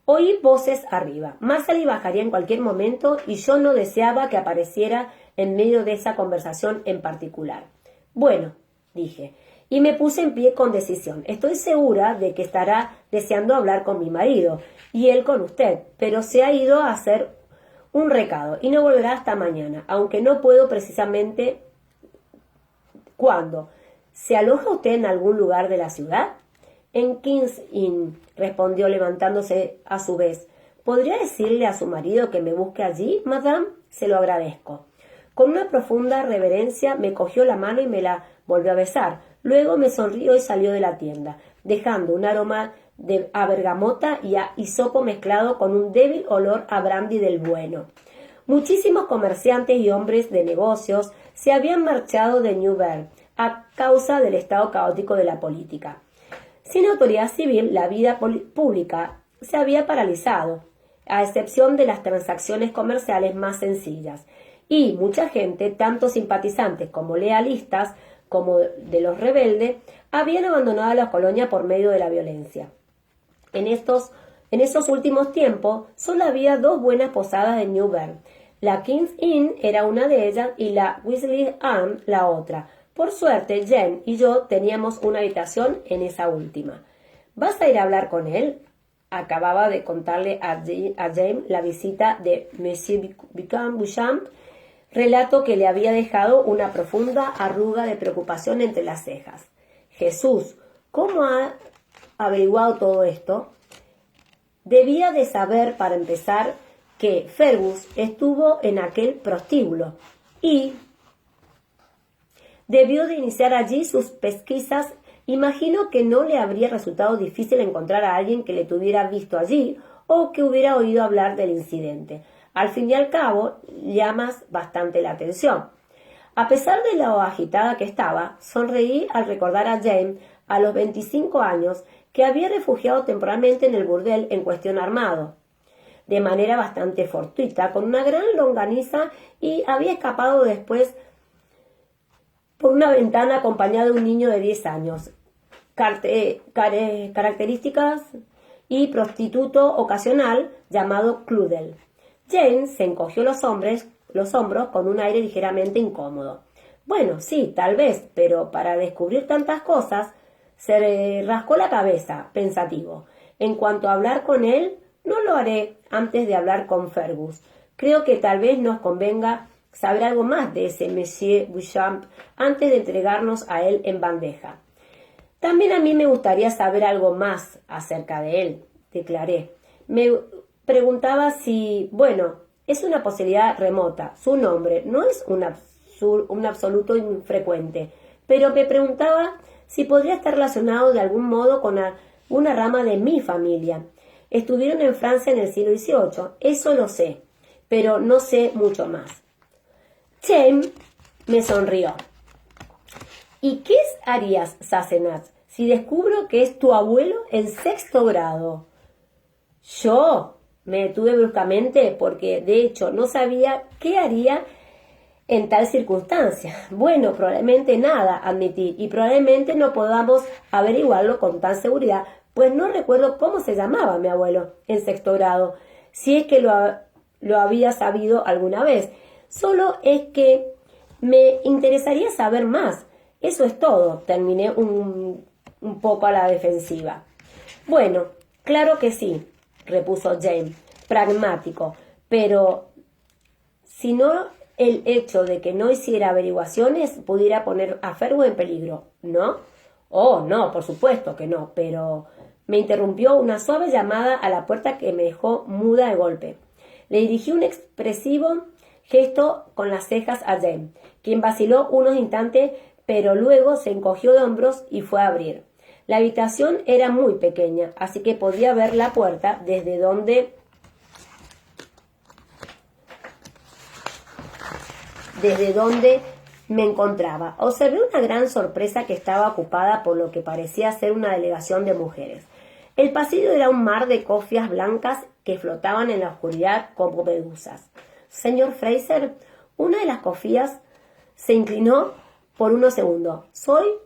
Oí voces arriba. Marcely bajaría en cualquier momento y yo no deseaba que apareciera en medio de esa conversación en particular. Bueno, dije, y me puse en pie con decisión. Estoy segura de que estará deseando hablar con mi marido y él con usted, pero se ha ido a hacer un recado y no volverá hasta mañana, aunque no puedo precisamente cuándo. ¿Se aloja usted en algún lugar de la ciudad? En King's Inn, respondió levantándose a su vez. ¿Podría decirle a su marido que me busque allí, madame? Se lo agradezco. Con una profunda reverencia me cogió la mano y me la volvió a besar. Luego me sonrió y salió de la tienda, dejando un aroma a bergamota y a hisopo mezclado con un débil olor a brandy del bueno. Muchísimos comerciantes y hombres de negocios se habían marchado de New Bern a causa del estado caótico de la política. Sin autoridad civil, la vida pública se había paralizado, a excepción de las transacciones comerciales más sencillas, y mucha gente, tanto simpatizantes como lealistas, como de los rebeldes, habían abandonado la colonia por medio de la violencia. En esos últimos tiempos, solo había dos buenas posadas en New Bern. La King's Inn era una de ellas y la Wesley Ann la otra. Por suerte, Jane y yo teníamos una habitación en esa última. ¿Vas a ir a hablar con él? Acababa de contarle a Jane la visita de Monsieur Bisham, relato que le había dejado una profunda arruga de preocupación entre las cejas. Jesús, ¿cómo ha averiguado todo esto? Debía de saber, para empezar, que Fergus estuvo en aquel prostíbulo y debió de iniciar allí sus pesquisas. Imagino que no le habría resultado difícil encontrar a alguien que le tuviera visto allí o que hubiera oído hablar del incidente. Al fin y al cabo, llamas bastante la atención. A pesar de lo agitada que estaba, sonreí al recordar a Jane, a los 25 años, que había refugiado temporalmente en el burdel en cuestión armado. de manera bastante fortuita, con una gran longaniza, y había escapado después por una ventana acompañado de un niño de 10 años. Características y prostituto ocasional llamado Cludel. Jane se encogió los hombros con un aire ligeramente incómodo. Bueno, sí, tal vez, pero para descubrir tantas cosas, se rascó la cabeza, pensativo. En cuanto a hablar con él, no lo haré antes de hablar con Fergus. Creo que tal vez nos convenga saber algo más de ese Monsieur Beauchamp antes de entregarnos a él en bandeja. También a mí me gustaría saber algo más acerca de él, declaré. Me preguntaba si, bueno, es una posibilidad remota. Su nombre no es un absoluto infrecuente, pero me preguntaba si podría estar relacionado de algún modo con una rama de mi familia. Estuvieron en Francia en el siglo XVIII, eso lo sé, pero no sé mucho más. Jane me sonrió. ¿Y qué harías, Sassenach, si descubro que es tu abuelo en 6º grado? Yo me detuve bruscamente porque, de hecho, no sabía qué haría en tal circunstancia. Bueno, probablemente nada, admití, y probablemente no podamos averiguarlo con tan seguridad, pues no recuerdo cómo se llamaba mi abuelo en 6º grado, si es que lo había sabido alguna vez. Solo es que me interesaría saber más. Eso es todo. Terminé un poco a la defensiva. Bueno, claro que sí, repuso Jane, pragmático, pero si no, el hecho de que no hiciera averiguaciones pudiera poner a Fergus en peligro, ¿no? Oh, no, por supuesto que no, pero me interrumpió una suave llamada a la puerta que me dejó muda de golpe. Le dirigí un expresivo gesto con las cejas a Jane, quien vaciló unos instantes, pero luego se encogió de hombros y fue a abrir. La habitación era muy pequeña, así que podía ver la puerta desde donde me encontraba. Observé una gran sorpresa que estaba ocupada por lo que parecía ser una delegación de mujeres. El pasillo era un mar de cofias blancas que flotaban en la oscuridad como medusas. Señor Fraser, una de las cofías se inclinó por unos segundos.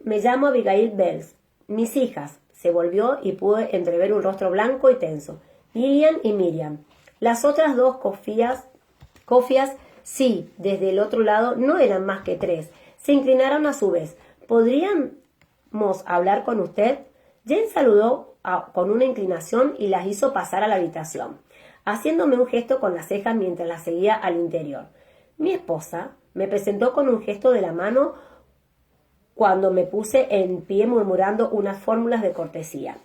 Me llamo Abigail Bells. Mis hijas. Se volvió y pude entrever un rostro blanco y tenso. Lillian y Miriam. Las otras dos cofias, sí, desde el otro lado no eran más que 3. Se inclinaron a su vez. ¿Podríamos hablar con usted? Jane saludó con una inclinación y las hizo pasar a la habitación, haciéndome un gesto con las cejas mientras las seguía al interior. Mi esposa me presentó con un gesto de la mano cuando me puse en pie murmurando unas fórmulas de cortesía.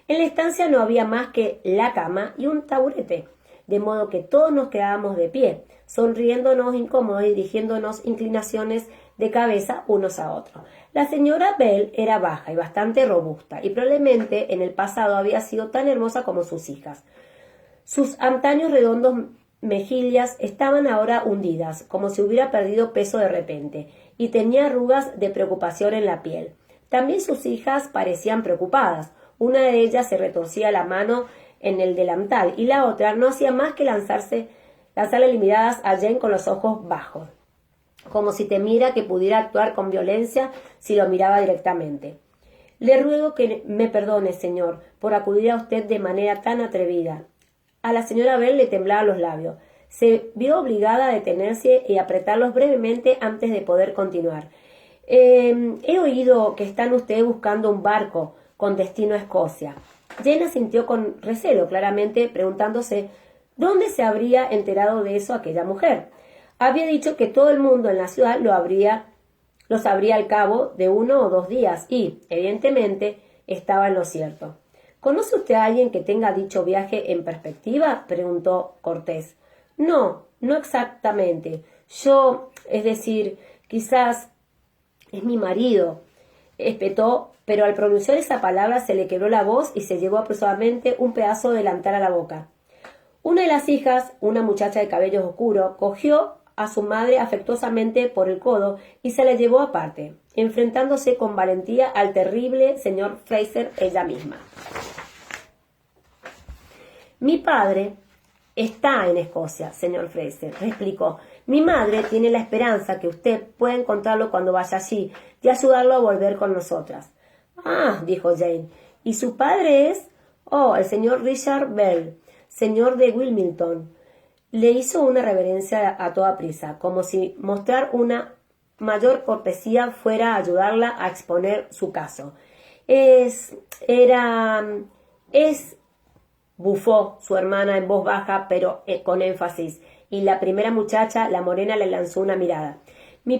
En la estancia no había más que la cama y un taburete, de modo que todos nos quedábamos de pie, sonriéndonos incómodos y dirigiéndonos inclinaciones de cabeza unos a otros. La señora Bell era baja y bastante robusta, y probablemente en el pasado había sido tan hermosa como sus hijas. Sus antaños redondos mejillas estaban ahora hundidas, como si hubiera perdido peso de repente, y tenía arrugas de preocupación en la piel. También sus hijas parecían preocupadas. Una de ellas se retorcía la mano en el delantal y la otra no hacía más que lanzarle miradas a Jane con los ojos bajos, como si temiera que pudiera actuar con violencia si lo miraba directamente. Le ruego que me perdone, señor, por acudir a usted de manera tan atrevida. A la señora Bell le temblaban los labios. Se vio obligada a detenerse y apretarlos brevemente antes de poder continuar. He oído que están ustedes buscando un barco con destino a Escocia. Jane asintió con recelo, claramente preguntándose dónde se habría enterado de eso aquella mujer. Había dicho que todo el mundo en la ciudad lo sabría al cabo de 1 o 2 días y, evidentemente, estaba en lo cierto. ¿Conoce usted a alguien que tenga dicho viaje en perspectiva?, preguntó Cortés. No exactamente. Quizás es mi marido, espetó, pero al pronunciar esa palabra se le quebró la voz y se llevó apresuradamente un pedazo de delantal a la boca. Una de las hijas, una muchacha de cabellos oscuros, cogió a su madre afectuosamente por el codo y se la llevó aparte, enfrentándose con valentía al terrible señor Fraser ella misma. Mi padre Está en Escocia, señor Fraser, replicó. Mi madre tiene la esperanza que usted pueda encontrarlo cuando vaya allí y ayudarlo a volver con nosotras. Ah, dijo Jane. ¿Y su padre es? Oh, el señor Richard Bell, señor de Wilmington. Le hizo una reverencia a toda prisa, como si mostrar una mayor cortesía fuera a ayudarla a exponer su caso. Bufó su hermana en voz baja, pero con énfasis, y la primera muchacha, la morena, le lanzó una mirada. Mi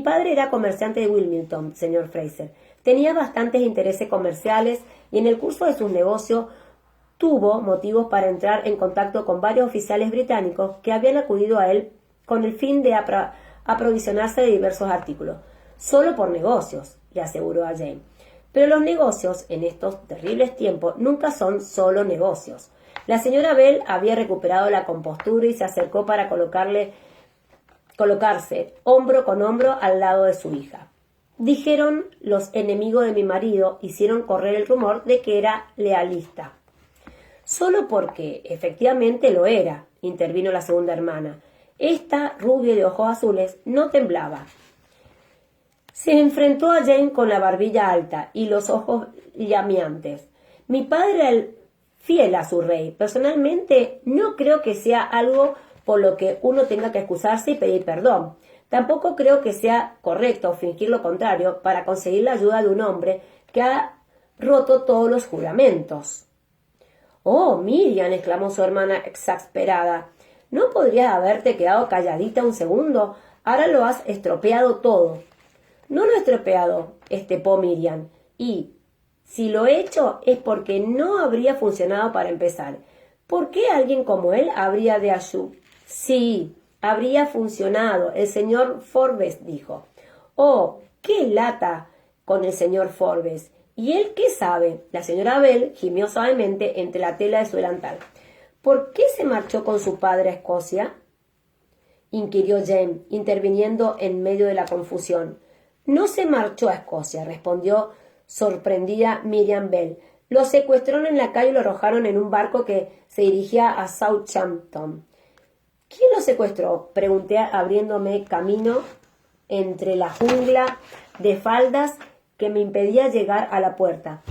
padre era comerciante de Wilmington, señor Fraser. Tenía bastantes intereses comerciales y en el curso de sus negocios tuvo motivos para entrar en contacto con varios oficiales británicos que habían acudido a él con el fin de aprovisionarse de diversos artículos. Solo por negocios, le aseguró a Jane. Pero los negocios, en estos terribles tiempos, nunca son solo negocios. La señora Bell había recuperado la compostura y se acercó para colocarse hombro con hombro al lado de su hija. Dijeron los enemigos de mi marido, hicieron correr el rumor de que era lealista. Solo porque efectivamente lo era, intervino la segunda hermana. Esta, rubia de ojos azules, no temblaba. Se enfrentó a Jane con la barbilla alta y los ojos llameantes. Mi padre era fiel a su rey. Personalmente, no creo que sea algo por lo que uno tenga que excusarse y pedir perdón. Tampoco creo que sea correcto fingir lo contrario para conseguir la ayuda de un hombre que ha roto todos los juramentos. «Oh, Miriam», exclamó su hermana exasperada, «¿no podrías haberte quedado calladita un segundo? Ahora lo has estropeado todo». «No lo he estropeado», estepó Miriam, «y si lo he hecho es porque no habría funcionado para empezar. ¿Por qué alguien como él habría de ayudar?» «Sí, habría funcionado. El señor Forbes dijo». «Oh, qué lata con el señor Forbes. ¿Y él qué sabe?». La señora Bell gimió suavemente entre la tela de su delantal. «¿Por qué se marchó con su padre a Escocia?», inquirió Jane, interviniendo en medio de la confusión. «No se marchó a Escocia», respondió sorprendida Miriam Bell. «Lo secuestraron en la calle y lo arrojaron en un barco que se dirigía a Southampton». «¿Quién lo secuestró?», pregunté abriéndome camino entre la jungla de faldas que me impedía llegar a la puerta.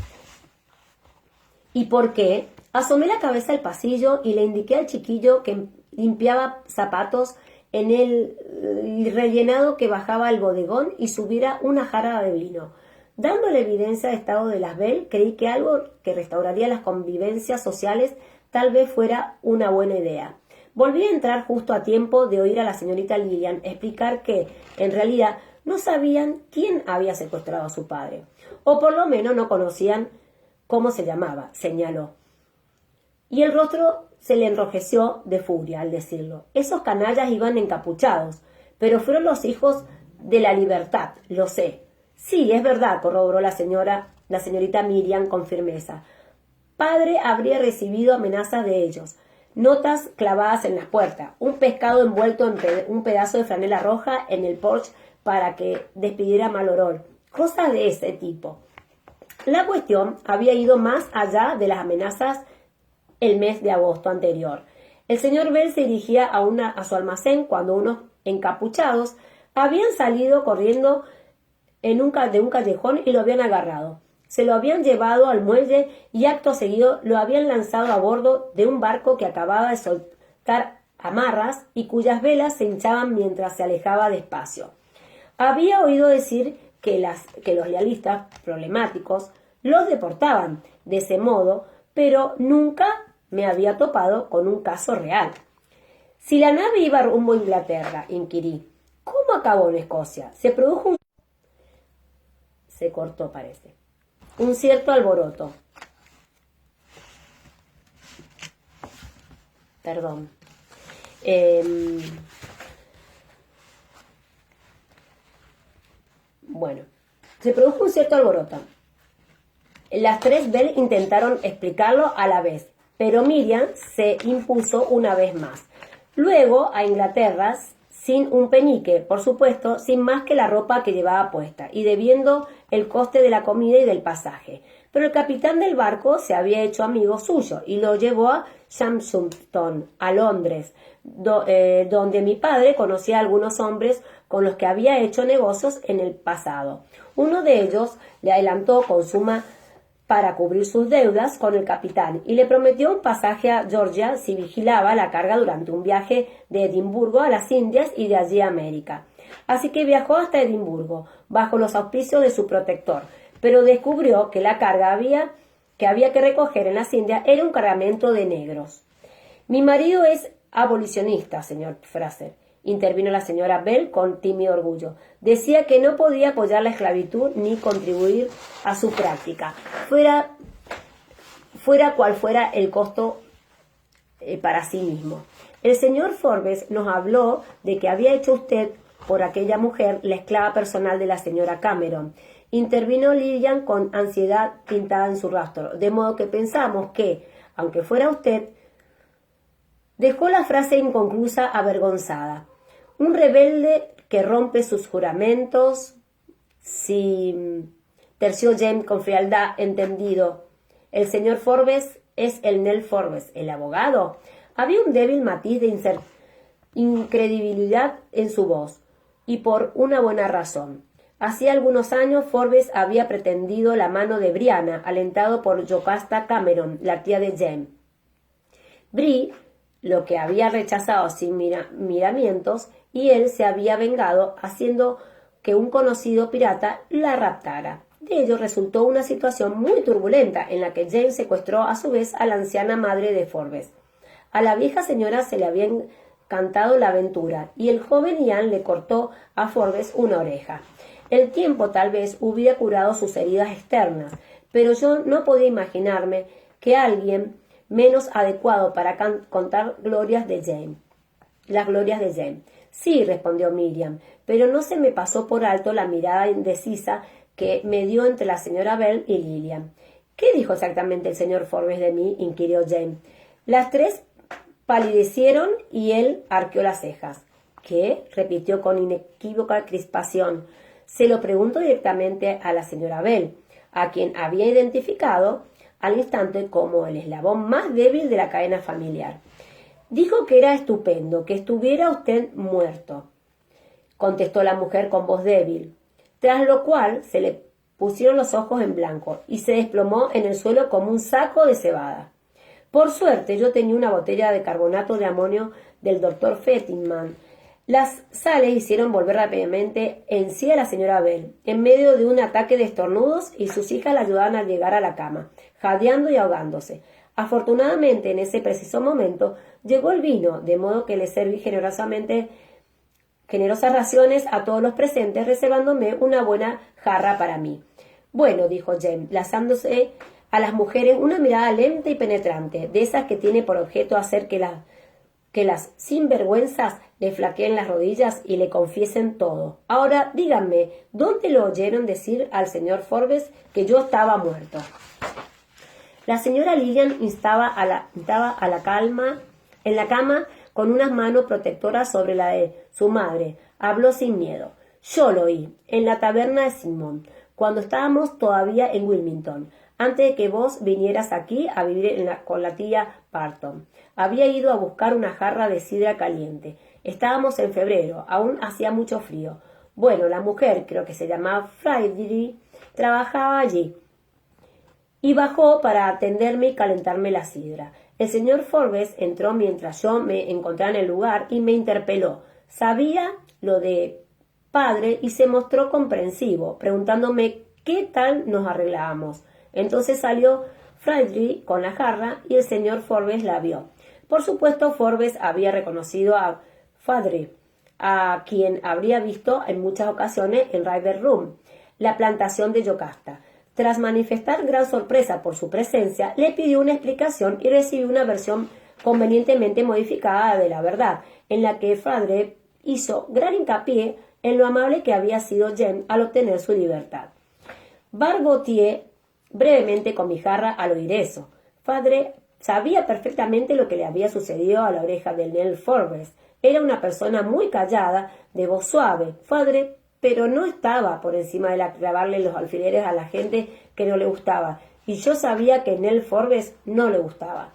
«¿Y por qué?». Asomé la cabeza al pasillo y le indiqué al chiquillo que limpiaba zapatos en el rellenado que bajaba al bodegón y subiera una jarra de vino. Dando la evidencia de estado de las Bell, creí que algo que restauraría las convivencias sociales tal vez fuera una buena idea. Volví a entrar justo a tiempo de oír a la señorita Lillian explicar que, en realidad, no sabían quién había secuestrado a su padre, o por lo menos no conocían cómo se llamaba, señaló. Y el rostro se le enrojeció de furia al decirlo. Esos canallas iban encapuchados, pero fueron los hijos de la libertad, lo sé. Sí, es verdad, corroboró la señorita Miriam con firmeza. Padre habría recibido amenazas de ellos, notas clavadas en las puertas, un pescado envuelto en un pedazo de franela roja en el porche para que despidiera mal olor, cosas de ese tipo. La cuestión había ido más allá de las amenazas el mes de agosto anterior. El señor Bell se dirigía a su almacén cuando unos encapuchados habían salido corriendo de un callejón y lo habían agarrado. Se lo habían llevado al muelle y acto seguido lo habían lanzado a bordo de un barco que acababa de soltar amarras y cuyas velas se hinchaban mientras se alejaba despacio. Había oído decir que los lealistas problemáticos los deportaban de ese modo, pero nunca me había topado con un caso real. Si la nave iba rumbo a Inglaterra, inquirí, ¿cómo acabó en Escocia? Se produjo un... Se cortó, parece. Un cierto alboroto. Perdón. Bueno, se produjo un cierto alboroto. Las tres Bell intentaron explicarlo a la vez, pero Miriam se impuso una vez más. Luego a Inglaterra sin un penique, por supuesto, sin más que la ropa que llevaba puesta y debiendo el coste de la comida y del pasaje. pero el capitán del barco se había hecho amigo suyo y lo llevó a Southampton, a Londres, donde mi padre conocía a algunos hombres con los que había hecho negocios en el pasado. Uno de ellos le adelantó con suma para cubrir sus deudas con el capitán y le prometió un pasaje a Georgia si vigilaba la carga durante un viaje de Edimburgo a las Indias y de allí a América. Así que viajó hasta Edimburgo, bajo los auspicios de su protector, pero descubrió que la carga que había que recoger en las Indias era un cargamento de negros. Mi marido es abolicionista, señor Fraser, intervino la señora Bell con tímido orgullo. Decía que no podía apoyar la esclavitud ni contribuir a su práctica, fuera cual fuera el costo para sí mismo. El señor Forbes nos habló de que había hecho usted por aquella mujer la esclava personal de la señora Cameron. Intervino Lilian con ansiedad pintada en su rostro, de modo que pensamos que, aunque fuera usted, dejó la frase inconclusa avergonzada. Un rebelde que rompe sus juramentos, sí, terció James con frialdad, entendido. El señor Forbes es el Nell Forbes, el abogado. Había un débil matiz de incredibilidad en su voz, y por una buena razón. Hacía algunos años Forbes había pretendido la mano de Brianna, alentado por Jocasta Cameron, la tía de James. Bri lo que había rechazado sin miramientos, y él se había vengado haciendo que un conocido pirata la raptara. De ello resultó una situación muy turbulenta en la que James secuestró a su vez a la anciana madre de Forbes. A la vieja señora se le había encantado la aventura y el joven Ian le cortó a Forbes una oreja. El tiempo tal vez hubiera curado sus heridas externas, pero yo no podía imaginarme que alguien menos adecuado para contar las glorias de James. Sí, respondió Miriam, pero no se me pasó por alto la mirada indecisa que me dio entre la señora Bell y Lilian. ¿Qué dijo exactamente el señor Forbes de mí?, inquirió James. Las tres palidecieron y él arqueó las cejas. ¿Qué?, repitió con inequívoca crispación. Se lo pregunto directamente a la señora Bell, a quien había identificado al instante como el eslabón más débil de la cadena familiar. Dijo que era estupendo que estuviera usted muerto, contestó la mujer con voz débil, tras lo cual se le pusieron los ojos en blanco y se desplomó en el suelo como un saco de cebada. Por suerte yo tenía una botella de carbonato de amonio del doctor Fettingman. Las sales hicieron volver rápidamente en sí a la señora Bell, en medio de un ataque de estornudos, y sus hijas la ayudaban a llegar a la cama, jadeando y ahogándose. Afortunadamente, en ese preciso momento, llegó el vino, de modo que le serví generosas raciones a todos los presentes, reservándome una buena jarra para mí. Bueno, dijo James, lanzándose a las mujeres una mirada lenta y penetrante, de esas que tiene por objeto hacer que las sinvergüenzas le flaqueen las rodillas y le confiesen todo. Ahora, díganme, ¿dónde lo oyeron decir al señor Forbes que yo estaba muerto? La señora Lilian instaba a la calma en la cama con unas manos protectoras sobre la de su madre. Habló sin miedo. Yo lo oí, en la taberna de Simón, cuando estábamos todavía en Wilmington, antes de que vos vinieras aquí a vivir con la tía Parton. Había ido a buscar una jarra de sidra caliente. Estábamos en febrero, aún hacía mucho frío. Bueno, la mujer, creo que se llamaba Friday, trabajaba allí, y bajó para atenderme y calentarme la sidra. El señor Forbes entró mientras yo me encontraba en el lugar y me interpeló. Sabía lo de padre y se mostró comprensivo, preguntándome qué tal nos arreglábamos. Entonces salió Friday con la jarra y el señor Forbes la vio. Por supuesto, Forbes había reconocido a Friday, a quien habría visto en muchas ocasiones en River Room, la plantación de Jocasta. Tras manifestar gran sorpresa por su presencia, le pidió una explicación y recibió una versión convenientemente modificada de la verdad, en la que Friday hizo gran hincapié en lo amable que había sido James al obtener su libertad. Barboteé brevemente con mi jarra al oír eso. Friday sabía perfectamente lo que le había sucedido a la oreja de Nell Forbes. Era una persona muy callada, de voz suave. Friday pero no estaba por encima de clavarle los alfileres a la gente que no le gustaba, y yo sabía que Nell Forbes no le gustaba.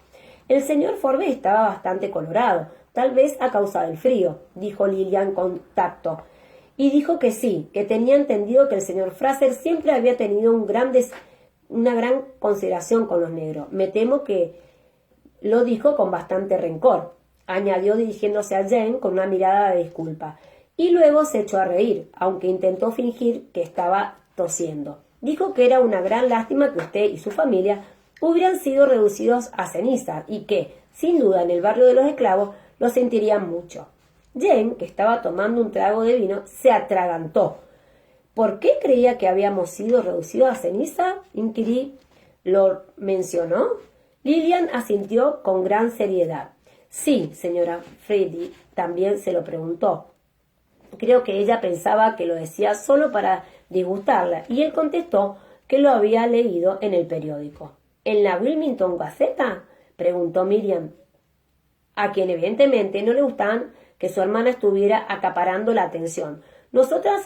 El señor Forbes estaba bastante colorado, tal vez a causa del frío, dijo Lillian con tacto, y dijo que sí, que tenía entendido que el señor Fraser siempre había tenido una gran consideración con los negros. Me temo que lo dijo con bastante rencor, añadió dirigiéndose a Jane con una mirada de disculpa, y luego se echó a reír, aunque intentó fingir que estaba tosiendo. Dijo que era una gran lástima que usted y su familia hubieran sido reducidos a ceniza y que, sin duda, en el barrio de los esclavos lo sentirían mucho. Jane, que estaba tomando un trago de vino, se atragantó. ¿Por qué creía que habíamos sido reducidos a ceniza?, inquirí. ¿Lo mencionó? Lillian asintió con gran seriedad. Sí, señora Freddy también se lo preguntó. Creo que ella pensaba que lo decía solo para disgustarla, y él contestó que lo había leído en el periódico. ¿En la Wilmington Gazeta?, preguntó Miriam, a quien evidentemente no le gustaban que su hermana estuviera acaparando la atención. Nosotras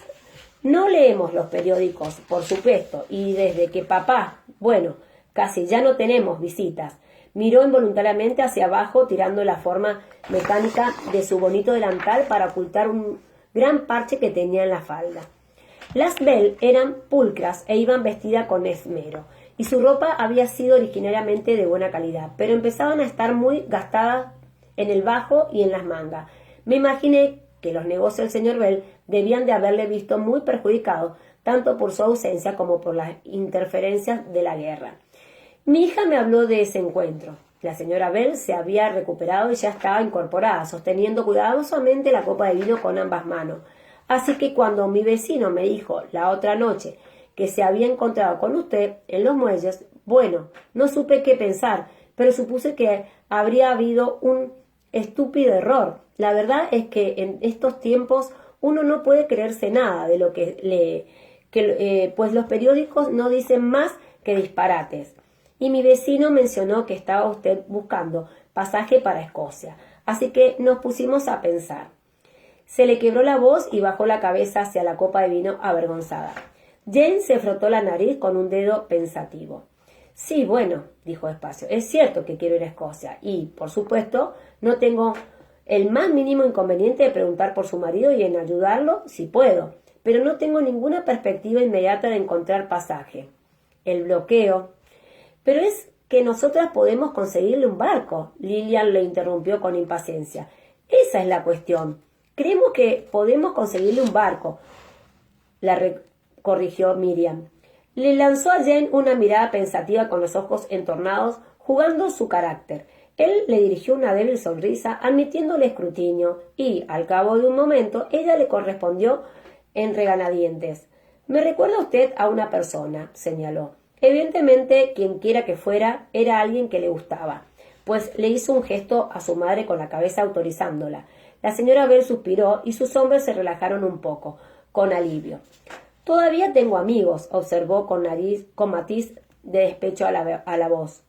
no leemos los periódicos, por supuesto, y desde que papá, bueno, casi ya no tenemos visitas. Miró involuntariamente hacia abajo, tirando la forma mecánica de su bonito delantal para ocultar un gran parche que tenía en la falda. Las Bell eran pulcras e iban vestidas con esmero, y su ropa había sido originariamente de buena calidad, pero empezaban a estar muy gastadas en el bajo y en las mangas. Me imaginé que los negocios del señor Bell debían de haberle visto muy perjudicado, tanto por su ausencia como por las interferencias de la guerra. Mi hija me habló de ese encuentro. La señora Bell se había recuperado y ya estaba incorporada, sosteniendo cuidadosamente la copa de vino con ambas manos. Así que cuando mi vecino me dijo la otra noche que se había encontrado con usted en los muelles, bueno, no supe qué pensar, pero supuse que habría habido un estúpido error. La verdad es que en estos tiempos uno no puede creerse nada de lo que lee, pues los periódicos no dicen más que disparates. Y mi vecino mencionó que estaba usted buscando pasaje para Escocia, así que nos pusimos a pensar. Se le quebró la voz y bajó la cabeza hacia la copa de vino avergonzada. Jane se frotó la nariz con un dedo pensativo. Sí, bueno, dijo despacio, es cierto que quiero ir a Escocia y, por supuesto, no tengo el más mínimo inconveniente de preguntar por su marido y en ayudarlo si puedo, pero no tengo ninguna perspectiva inmediata de encontrar pasaje. El bloqueo. Pero es que nosotras podemos conseguirle un barco, Lillian le interrumpió con impaciencia. Esa es la cuestión. Creemos que podemos conseguirle un barco, la corrigió Miriam. Le lanzó a Jane una mirada pensativa con los ojos entornados, jugando su carácter. Él le dirigió una débil sonrisa, admitiendo el escrutinio, y, al cabo de un momento, ella le correspondió en regañadientes. «Me recuerda usted a una persona», señaló. Evidentemente, quien quiera que fuera, era alguien que le gustaba, pues le hizo un gesto a su madre con la cabeza autorizándola. La señora Bell suspiró y sus hombres se relajaron un poco, con alivio. «Todavía tengo amigos», observó con matiz de despecho a la voz.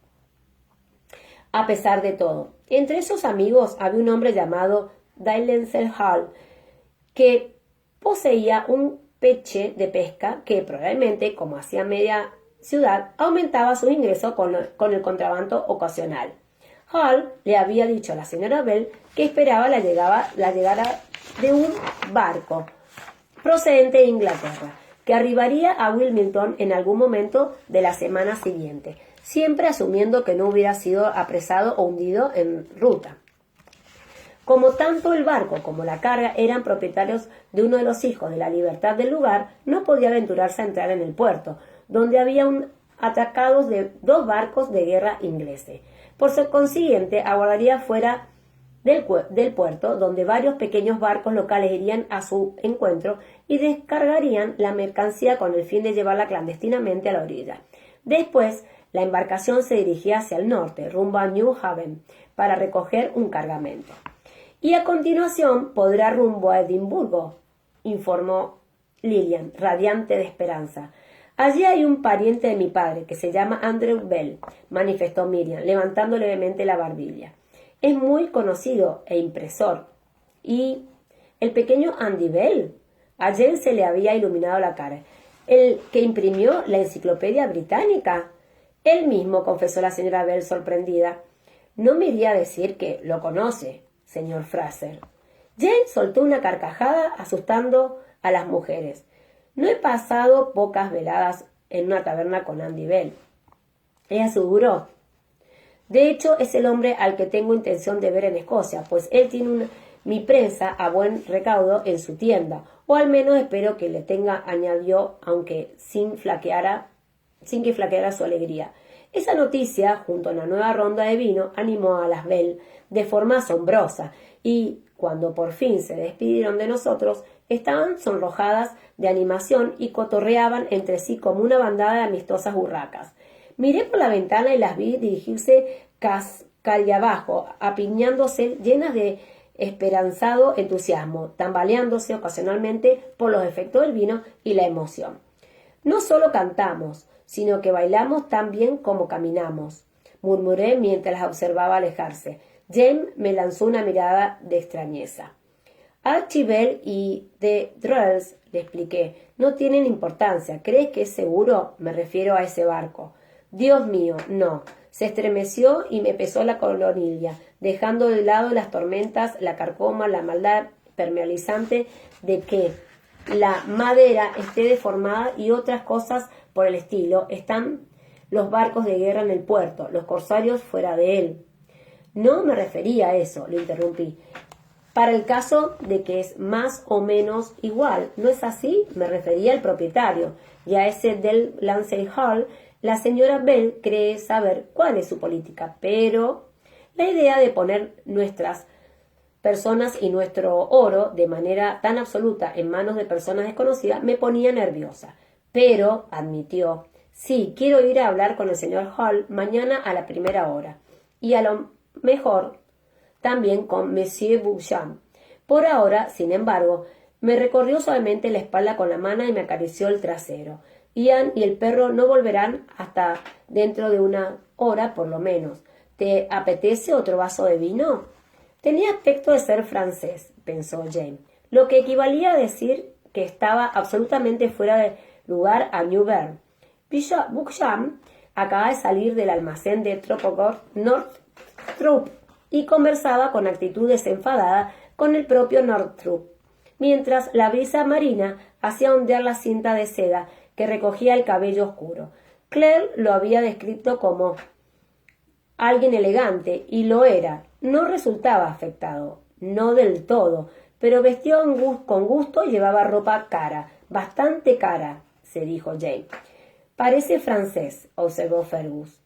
A pesar de todo, entre esos amigos había un hombre llamado Dalrymple Hall, que poseía un peche de pesca que probablemente, como hacía media ciudad, aumentaba sus ingresos con el contrabando ocasional. Hall le había dicho a la señora Bell que esperaba la llegada de un barco procedente de Inglaterra, que arribaría a Wilmington en algún momento de la semana siguiente, siempre asumiendo que no hubiera sido apresado o hundido en ruta. Como tanto el barco como la carga eran propietarios de uno de los hijos de la libertad del lugar, no podía aventurarse a entrar en el puerto, donde había atracados de 2 barcos de guerra ingleses. Por consiguiente, aguardaría fuera del puerto, donde varios pequeños barcos locales irían a su encuentro y descargarían la mercancía con el fin de llevarla clandestinamente a la orilla. Después, la embarcación se dirigía hacia el norte, rumbo a New Haven, para recoger un cargamento. Y a continuación podrá rumbo a Edimburgo, informó Lillian, radiante de esperanza. Allí hay un pariente de mi padre, que se llama Andrew Bell, manifestó Miriam, levantando levemente la barbilla. Es muy conocido e impresor. ¿Y el pequeño Andy Bell? A Jane se le había iluminado la cara. ¿El que imprimió la enciclopedia británica? Él mismo, confesó la señora Bell sorprendida. No me iría a decir que lo conoce, señor Fraser. Jane soltó una carcajada asustando a las mujeres. No he pasado pocas veladas en una taberna con Andy Bell. Ella aseguró. De hecho, es el hombre al que tengo intención de ver en Escocia, pues él tiene mi prensa a buen recaudo en su tienda, o al menos espero que le tenga, añadió, aunque sin que flaqueara su alegría. Esa noticia, junto a una nueva ronda de vino, animó a las Bell de forma asombrosa, y cuando por fin se despidieron de nosotros, estaban sonrojadas de animación y cotorreaban entre sí como una bandada de amistosas burracas. Miré por la ventana y las vi dirigirse calle abajo, apiñándose, llenas de esperanzado entusiasmo, tambaleándose ocasionalmente por los efectos del vino y la emoción. No solo cantamos, sino que bailamos tan bien como caminamos, murmuré mientras las observaba alejarse. Jane me lanzó una mirada de extrañeza. Archie Bell y The Drells, le expliqué, no tienen importancia. ¿Crees que es seguro? Me refiero a ese barco. Dios mío, no. Se estremeció y me pesó la coronilla, dejando de lado las tormentas, la carcoma, la maldad permeabilizante de que la madera esté deformada y otras cosas por el estilo. Están los barcos de guerra en el puerto, los corsarios fuera de él. No me refería a eso, le interrumpí. Para el caso de que es más o menos igual, ¿no es así? Me refería al propietario, y a ese del Lancey Hall. La señora Bell cree saber cuál es su política, pero la idea de poner nuestras personas y nuestro oro de manera tan absoluta en manos de personas desconocidas me ponía nerviosa. Pero, admitió, sí, quiero ir a hablar con el señor Hall mañana a la primera hora, y a lo mejor también con Monsieur Beauchamp. Por ahora, sin embargo, me recorrió suavemente la espalda con la mano y me acarició el trasero. Ian y el perro no volverán hasta dentro de una hora por lo menos. ¿Te apetece otro vaso de vino? Tenía aspecto de ser francés, pensó Jane, lo que equivalía a decir que estaba absolutamente fuera de lugar a New Bern. Beauchamp acaba de salir del almacén de Northrop y conversaba con actitud desenfadada con el propio Northrop, mientras la brisa marina hacía ondear la cinta de seda que recogía el cabello oscuro. Claire lo había descrito como alguien elegante, y lo era. No resultaba afectado, no del todo, pero vestía con gusto y llevaba ropa cara, bastante cara, se dijo Jane. Parece francés, observó Fergus,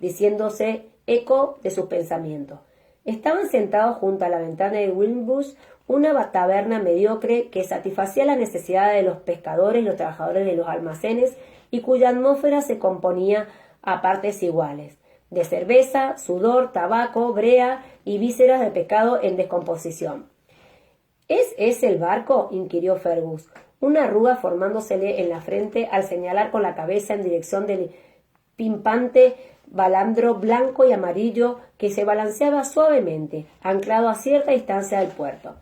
diciéndose eco de sus pensamientos. Estaban sentados junto a la ventana de Wimbush, una taberna mediocre que satisfacía las necesidades de los pescadores y los trabajadores de los almacenes y cuya atmósfera se componía a partes iguales de cerveza, sudor, tabaco, brea y vísceras de pescado en descomposición. ¿Es ese el barco?, inquirió Fergus, una arruga formándosele en la frente al señalar con la cabeza en dirección del pimpante balandro blanco y amarillo que se balanceaba suavemente, anclado a cierta distancia del puerto.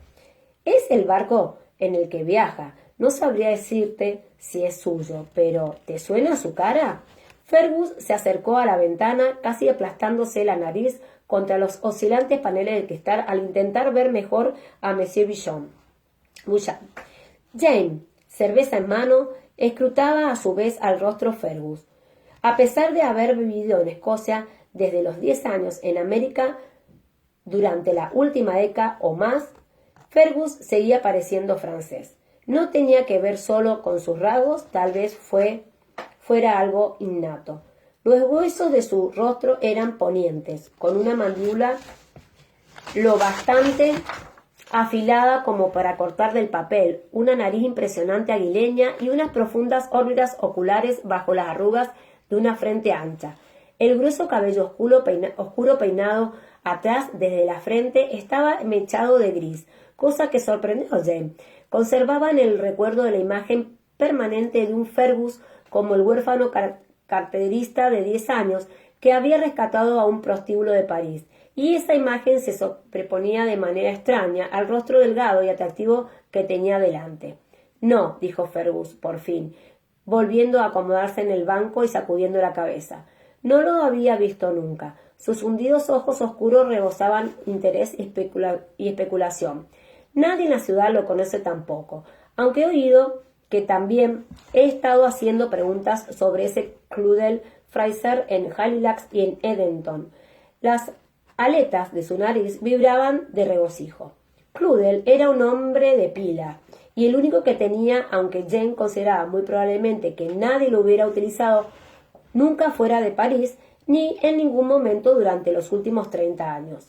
Es el barco en el que viaja. No sabría decirte si es suyo, pero ¿te suena su cara? Fergus se acercó a la ventana, casi aplastándose la nariz contra los oscilantes paneles del cristal al intentar ver mejor a Monsieur Beauchamp. Jane, cerveza en mano, escrutaba a su vez al rostro Fergus. A pesar de haber vivido en Escocia desde los 10 años en América, durante la última década o más, Fergus seguía pareciendo francés. No tenía que ver solo con sus rasgos, tal vez fuera algo innato. Los huesos de su rostro eran ponientes, con una mandíbula lo bastante afilada como para cortar del papel, una nariz impresionante aguileña y unas profundas órbitas oculares bajo las arrugas de una frente ancha. El grueso cabello oscuro peinado atrás desde la frente estaba mechado de gris, cosa que sorprendió a Jane. Conservaba en el recuerdo de la imagen permanente de un Fergus como el huérfano carterista de 10 años que había rescatado a un prostíbulo de París, y esa imagen se sobreponía de manera extraña al rostro delgado y atractivo que tenía delante. No, dijo Fergus, por fin, volviendo a acomodarse en el banco y sacudiendo la cabeza. No lo había visto nunca. Sus hundidos ojos oscuros rebosaban interés y especulación. Nadie en la ciudad lo conoce tampoco, aunque he oído que también he estado haciendo preguntas sobre ese Claudel Fraser en Halifax y en Edenton. Las aletas de su nariz vibraban de regocijo. Claudel era un hombre de pila, y el único que tenía, aunque Jane consideraba muy probablemente que nadie lo hubiera utilizado nunca fuera de París, ni en ningún momento durante los últimos 30 años.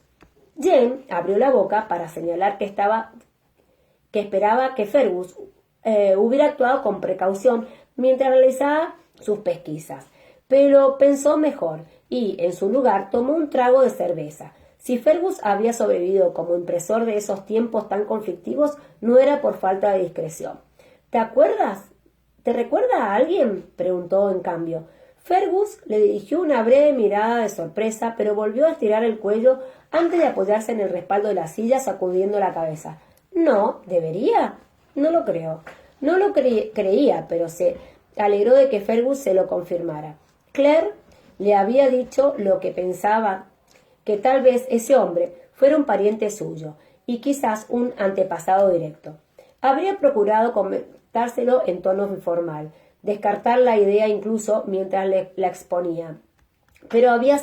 Jane abrió la boca para señalar que esperaba que Fergus hubiera actuado con precaución mientras realizaba sus pesquisas, pero pensó mejor y, en su lugar, tomó un trago de cerveza. Si Fergus había sobrevivido como impresor de esos tiempos tan conflictivos, no era por falta de discreción. ¿Te acuerdas? ¿Te recuerda a alguien?, preguntó en cambio. Fergus le dirigió una breve mirada de sorpresa, pero volvió a estirar el cuello antes de apoyarse en el respaldo de la silla, sacudiendo la cabeza. No, ¿debería? No lo creo. No lo creía, pero se alegró de que Fergus se lo confirmara. Claire le había dicho lo que pensaba, que tal vez ese hombre fuera un pariente suyo y quizás un antepasado directo. Habría procurado comentárselo en tono informal, descartar la idea incluso mientras la exponía, pero había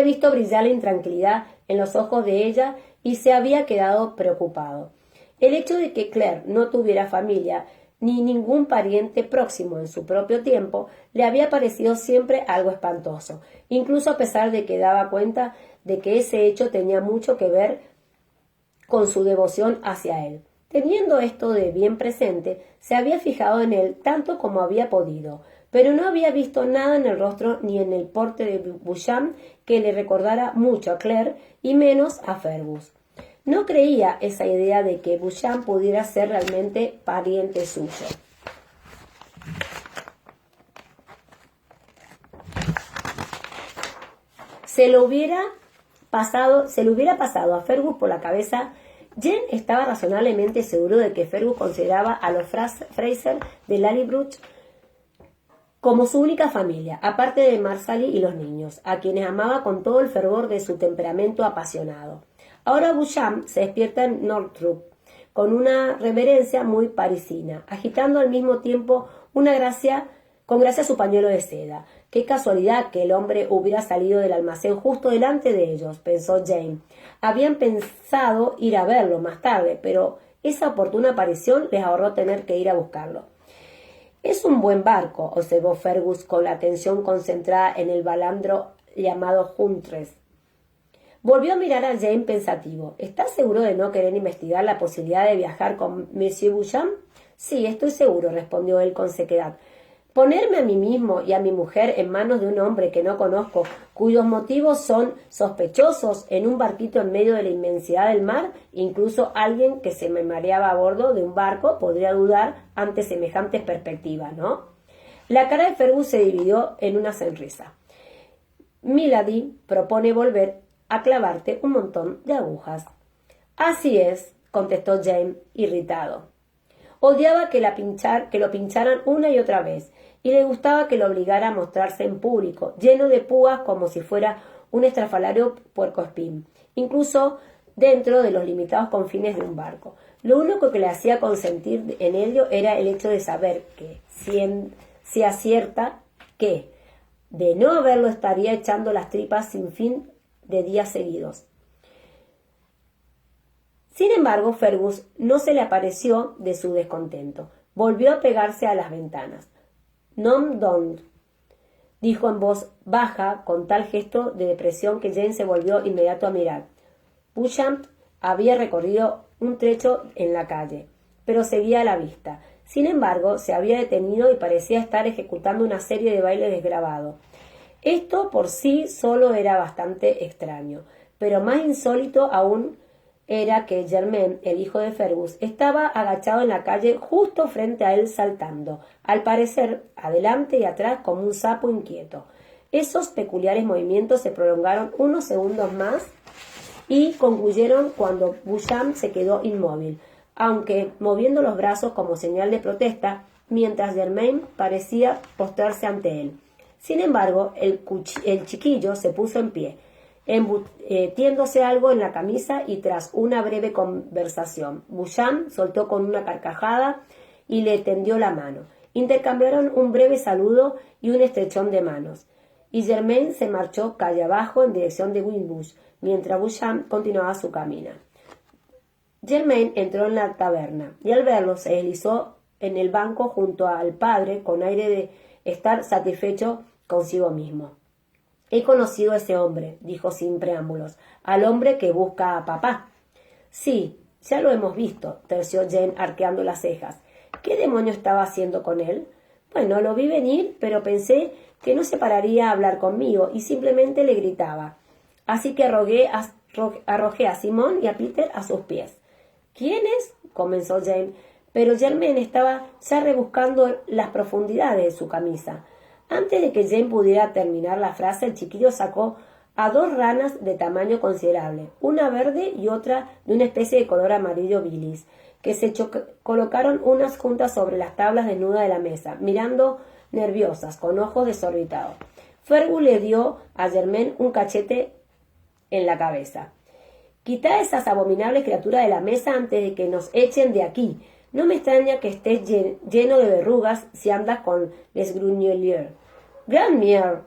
visto brillar la intranquilidad en los ojos de ella y se había quedado preocupado. El hecho de que Claire no tuviera familia ni ningún pariente próximo en su propio tiempo le había parecido siempre algo espantoso, incluso a pesar de que daba cuenta de que ese hecho tenía mucho que ver con su devoción hacia él. Teniendo esto de bien presente, se había fijado en él tanto como había podido, pero no había visto nada en el rostro ni en el porte de Beauchamp que le recordara mucho a Claire y menos a Fergus. No creía esa idea de que Beauchamp pudiera ser realmente pariente suyo. Se le hubiera pasado a Fergus por la cabeza. Jane estaba razonablemente seguro de que Fergus consideraba a los Fraser de Lallybrook como su única familia, aparte de Marsali y los niños, a quienes amaba con todo el fervor de su temperamento apasionado. Ahora Beauchamp se despierta en Northrop con una reverencia muy parisina, agitando al mismo tiempo con gracia su pañuelo de seda. Qué casualidad que el hombre hubiera salido del almacén justo delante de ellos, pensó Jane. Habían pensado ir a verlo más tarde, pero esa oportuna aparición les ahorró tener que ir a buscarlo. Es un buen barco, observó Fergus con la atención concentrada en el balandro llamado Huntress. Volvió a mirar a Jane pensativo. ¿Estás seguro de no querer investigar la posibilidad de viajar con Monsieur Beauchamp? Sí, estoy seguro, respondió él con sequedad. Ponerme a mí mismo y a mi mujer en manos de un hombre que no conozco, cuyos motivos son sospechosos, en un barquito en medio de la inmensidad del mar, incluso alguien que se me mareaba a bordo de un barco podría dudar ante semejantes perspectivas, ¿no? La cara de Fergus se dividió en una sonrisa. Milady propone volver a clavarte un montón de agujas. Así es, contestó Jane, irritado. Odiaba que lo pincharan una y otra vez, y le gustaba que lo obligara a mostrarse en público, lleno de púas como si fuera un estrafalario puercoespín, incluso dentro de los limitados confines de un barco. Lo único que le hacía consentir en ello era el hecho de saber que, si acierta, que, de no haberlo, estaría echando las tripas sin fin de días seguidos. Sin embargo, Fergus no se le apareció de su descontento. Volvió a pegarse a las ventanas. «Nom don», dijo en voz baja, con tal gesto de depresión que Jane se volvió inmediato a mirar. Beauchamp había recorrido un trecho en la calle, pero seguía a la vista. Sin embargo, se había detenido y parecía estar ejecutando una serie de bailes desgravados. Esto por sí solo era bastante extraño, pero más insólito aún era que Germain, el hijo de Fergus, estaba agachado en la calle justo frente a él saltando, al parecer adelante y atrás como un sapo inquieto. Esos peculiares movimientos se prolongaron unos segundos más y concluyeron cuando Beauchamp se quedó inmóvil, aunque moviendo los brazos como señal de protesta, mientras Germain parecía postrarse ante él. Sin embargo, el chiquillo se puso en pie, embutiéndose algo en la camisa y tras una breve conversación, Boucham soltó con una carcajada y le tendió la mano. Intercambiaron un breve saludo y un estrechón de manos, y Germain se marchó calle abajo en dirección de Wimbush, mientras Boucham continuaba su camino. Germain entró en la taberna y al verlo se deslizó en el banco junto al padre con aire de estar satisfecho consigo mismo. «He conocido a ese hombre», dijo sin preámbulos, «al hombre que busca a papá». «Sí, ya lo hemos visto», terció Jane arqueando las cejas. «¿Qué demonio estaba haciendo con él?» «Bueno, lo vi venir, pero pensé que no se pararía a hablar conmigo y simplemente le gritaba. Así que arrojé a Simón y a Peter a sus pies». «¿Quiénes?», comenzó Jane, pero Germain estaba ya rebuscando las profundidades de su camisa. Antes de que Jane pudiera terminar la frase, el chiquillo sacó a 2 ranas de tamaño considerable, una verde y otra de una especie de color amarillo bilis, que se colocaron unas juntas sobre las tablas desnudas de la mesa, mirando nerviosas, con ojos desorbitados. Fergus le dio a Germain un cachete en la cabeza. «Quitad esas abominables criaturas de la mesa antes de que nos echen de aquí. No me extraña que estés lleno de verrugas si andas con les Grugnoliers. Grandmère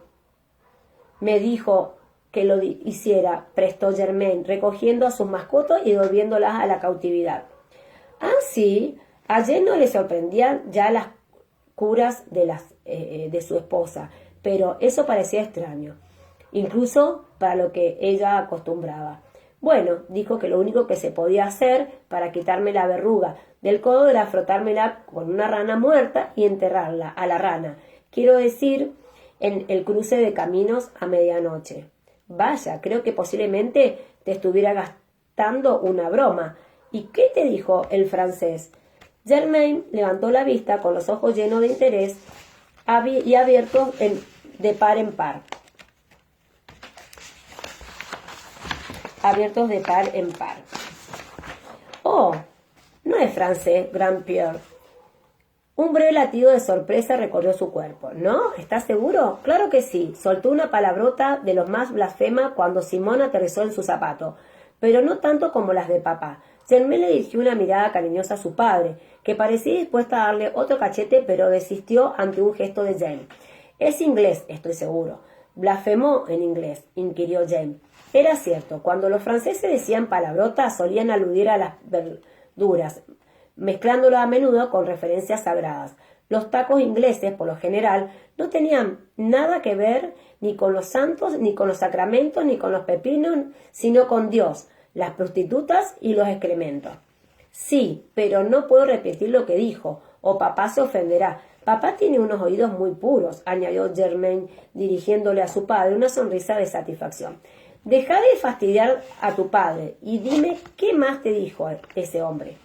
me dijo que lo hiciera», prestó Germain, recogiendo a sus mascotas y devolviéndolas a la cautividad. «Ah, sí». A Jane no le sorprendían ya las curas de su esposa, pero eso parecía extraño, incluso para lo que ella acostumbraba. «Bueno», dijo, «que lo único que se podía hacer para quitarme la verruga del codo era frotármela con una rana muerta y enterrarla a la rana. Quiero decir, en el cruce de caminos a medianoche». «Vaya, creo que posiblemente te estuviera gastando una broma. ¿Y qué te dijo el francés?» Germain levantó la vista con los ojos llenos de interés y abiertos de par en par. «Oh, no es francés, Grand-Pierre». Un breve latido de sorpresa recorrió su cuerpo. «¿No? ¿Estás seguro?» «Claro que sí». Soltó una palabrota de los más blasfema cuando Simón aterrizó en su zapato, pero no tanto como las de papá. Germain le dirigió una mirada cariñosa a su padre, que parecía dispuesta a darle otro cachete, pero desistió ante un gesto de Jane. «Es inglés, estoy seguro». «¿Blasfemó en inglés?», inquirió Jane. Era cierto, cuando los franceses decían palabrotas solían aludir a las verduras, mezclándolo a menudo con referencias sagradas. Los tacos ingleses, por lo general, no tenían nada que ver ni con los santos, ni con los sacramentos, ni con los pepinos, sino con Dios, las prostitutas y los excrementos. «Sí, pero no puedo repetir lo que dijo, o papá se ofenderá. Papá tiene unos oídos muy puros», añadió Germain, dirigiéndole a su padre una sonrisa de satisfacción. «Deja de fastidiar a tu padre y dime qué más te dijo ese hombre».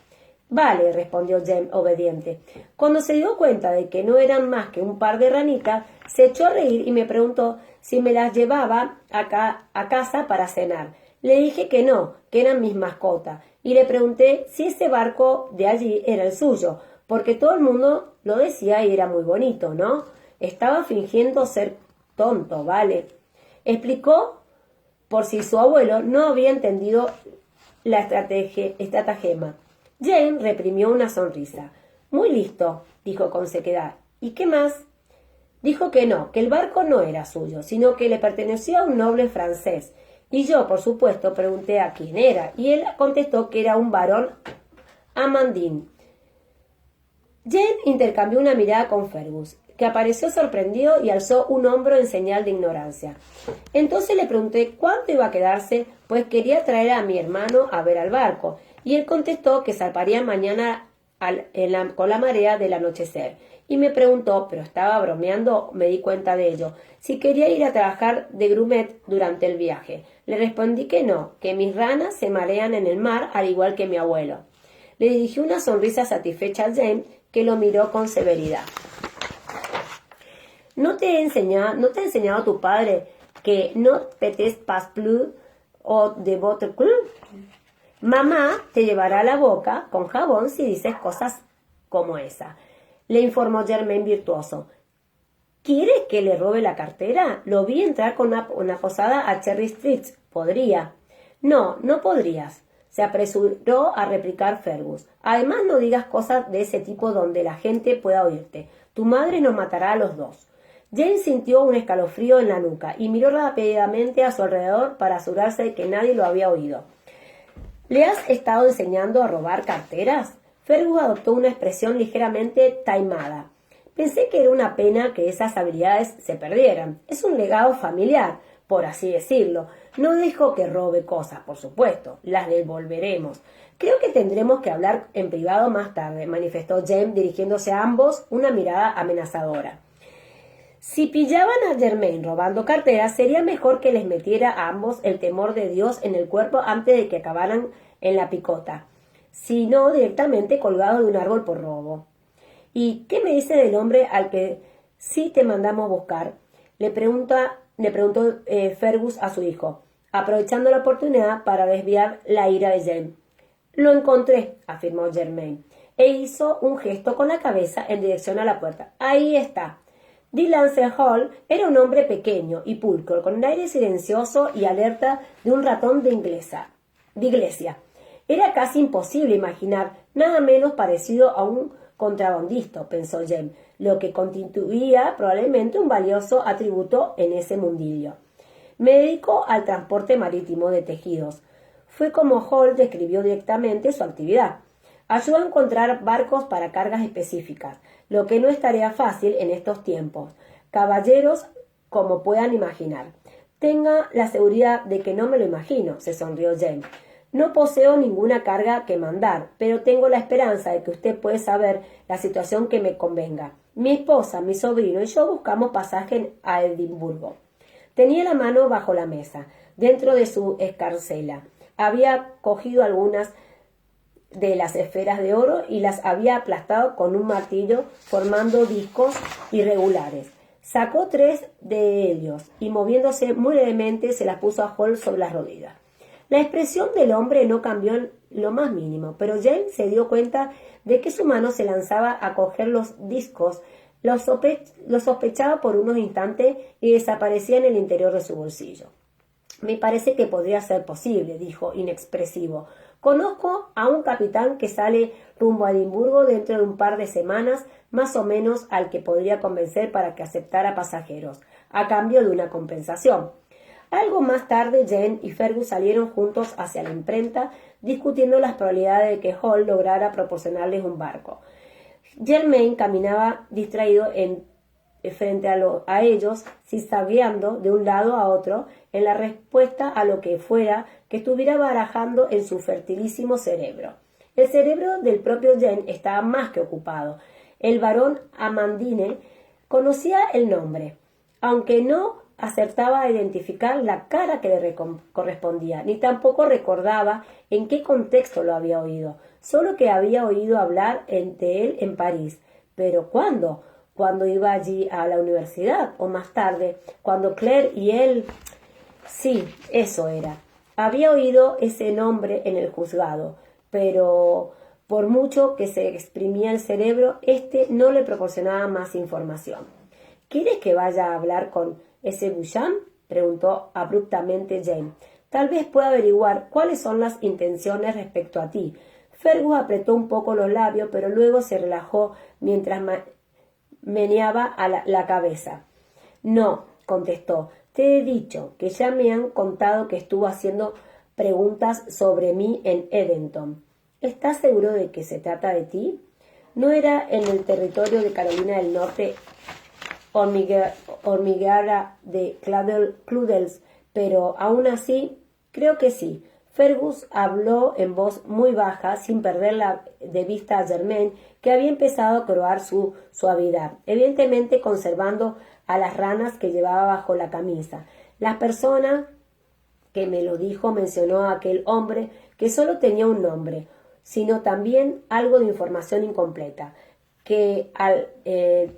«Vale», respondió Jane, obediente. Cuando se dio cuenta de que no eran más que un par de ranitas, se echó a reír y me preguntó si me las llevaba a casa para cenar. Le dije que no, que eran mis mascotas, y le pregunté si ese barco de allí era el suyo, porque todo el mundo lo decía y era muy bonito, ¿no? Estaba fingiendo ser tonto, ¿vale?», explicó, por si su abuelo no había entendido la estratagema. Jane reprimió una sonrisa. «Muy listo», dijo con sequedad. «¿Y qué más?» Dijo que no, que el barco no era suyo, sino que le pertenecía a un noble francés. Y yo, por supuesto, pregunté a quién era, y él contestó que era un barón Amandine. Jane intercambió una mirada con Fergus, que apareció sorprendido y alzó un hombro en señal de ignorancia. Entonces le pregunté cuánto iba a quedarse, pues quería traer a mi hermano a ver al barco, y él contestó que zarparía mañana con la marea del anochecer. Y me preguntó, pero estaba bromeando, me di cuenta de ello, si quería ir a trabajar de grumet durante el viaje. Le respondí que no, que mis ranas se marean en el mar al igual que mi abuelo. Le dirigí una sonrisa satisfecha a Jane, que lo miró con severidad. ¿No te ha enseñado tu padre que no petes pas plus o de votre cul? Mamá te llevará a la boca con jabón si dices cosas como esa», le informó Germain virtuoso. ¿Quieres que le robe la cartera? Lo vi entrar con una posada a Cherry Street. ¿Podría? No, no podrías, se apresuró a replicar Fergus. Además, no digas cosas de ese tipo donde la gente pueda oírte. Tu madre nos matará a los dos. Jane sintió un escalofrío en la nuca y miró rápidamente a su alrededor para asegurarse de que nadie lo había oído. ¿Le has estado enseñando a robar carteras? Fergus adoptó una expresión ligeramente taimada. Pensé que era una pena que esas habilidades se perdieran. Es un legado familiar, por así decirlo. No dejo que robe cosas, por supuesto. Las devolveremos. Creo que tendremos que hablar en privado más tarde, manifestó Jane dirigiéndose a ambos una mirada amenazadora. Si pillaban a Germain robando carteras, sería mejor que les metiera a ambos el temor de Dios en el cuerpo antes de que acabaran en la picota, si no directamente colgados de un árbol por robo. ¿Y qué me dice del hombre al que sí te mandamos buscar? Le preguntó Fergus a su hijo, aprovechando la oportunidad para desviar la ira de Jane. Lo encontré, afirmó Germain, e hizo un gesto con la cabeza en dirección a la puerta. Ahí está. Delancey Hall era un hombre pequeño y pulcro, con un aire silencioso y alerta de un ratón de iglesia. Era casi imposible imaginar nada menos parecido a un contrabandista, pensó Jane, lo que constituía probablemente un valioso atributo en ese mundillo. Me dedico al transporte marítimo de tejidos. Fue como Hall describió directamente su actividad. Ayudó a encontrar barcos para cargas específicas, lo que no es tarea fácil en estos tiempos. Caballeros, como puedan imaginar. Tenga la seguridad de que no me lo imagino, se sonrió Jane. No poseo ninguna carga que mandar, pero tengo la esperanza de que usted puede saber la situación que me convenga. Mi esposa, mi sobrino y yo buscamos pasaje a Edimburgo. Tenía la mano bajo la mesa, dentro de su escarcela. Había cogido algunas de las esferas de oro y las había aplastado con un martillo formando discos irregulares. Sacó 3 de ellos y moviéndose muy levemente se las puso a Hall sobre las rodillas. La expresión del hombre no cambió en lo más mínimo, pero Jane se dio cuenta de que su mano se lanzaba a coger los discos, lo sospechaba por unos instantes y desaparecía en el interior de su bolsillo. Me parece que podría ser posible, dijo inexpresivo. Conozco a un capitán que sale rumbo a Edimburgo dentro de un par de semanas, más o menos al que podría convencer para que aceptara pasajeros, a cambio de una compensación. Algo más tarde, Jane y Fergus salieron juntos hacia la imprenta, discutiendo las probabilidades de que Hall lograra proporcionarles un barco. Germain caminaba distraído frente a ellos, zigzagueando de un lado a otro, en la respuesta a lo que fuera que estuviera barajando en su fertilísimo cerebro. El cerebro del propio Jane estaba más que ocupado. El barón Amandine conocía el nombre, aunque no acertaba a identificar la cara que le correspondía, ni tampoco recordaba en qué contexto lo había oído, solo que había oído hablar de él en París. ¿Pero cuándo? ¿Cuándo iba allí a la universidad? ¿O más tarde? Cuando Claire y él... Sí, eso era. Había oído ese nombre en el juzgado, pero por mucho que se exprimía el cerebro, no le proporcionaba más información. ¿Quieres que vaya a hablar con ese Beauchamp? Preguntó abruptamente Jane. Tal vez pueda averiguar cuáles son las intenciones respecto a ti. Fergus apretó un poco los labios, pero luego se relajó mientras meneaba la cabeza. No, contestó. Te he dicho que ya me han contado que estuvo haciendo preguntas sobre mí en Edenton. ¿Estás seguro de que se trata de ti? ¿No era en el territorio de Carolina del Norte hormiguera de Cludels, pero aún así, creo que sí? Fergus habló en voz muy baja, sin perder de vista a Germain, que había empezado a probar su suavidad, evidentemente conservando a las ranas que llevaba bajo la camisa. La persona que me lo dijo mencionó a aquel hombre que solo tenía un nombre, sino también algo de información incompleta, que al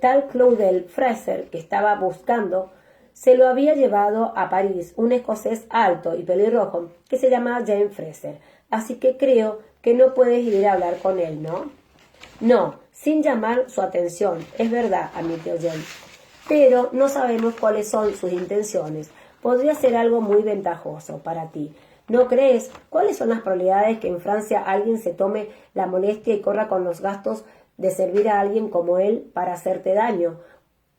tal Claudel Fraser que estaba buscando se lo había llevado a París un escocés alto y pelirrojo que se llamaba James Fraser. Así que creo que no puedes ir a hablar con él, ¿no? No, sin llamar su atención. Es verdad, admitió Jane. pero no sabemos cuáles son sus intenciones. Podría ser algo muy ventajoso para ti. ¿No crees? ¿Cuáles son las probabilidades que en Francia alguien se tome la molestia y corra con los gastos de servir a alguien como él para hacerte daño,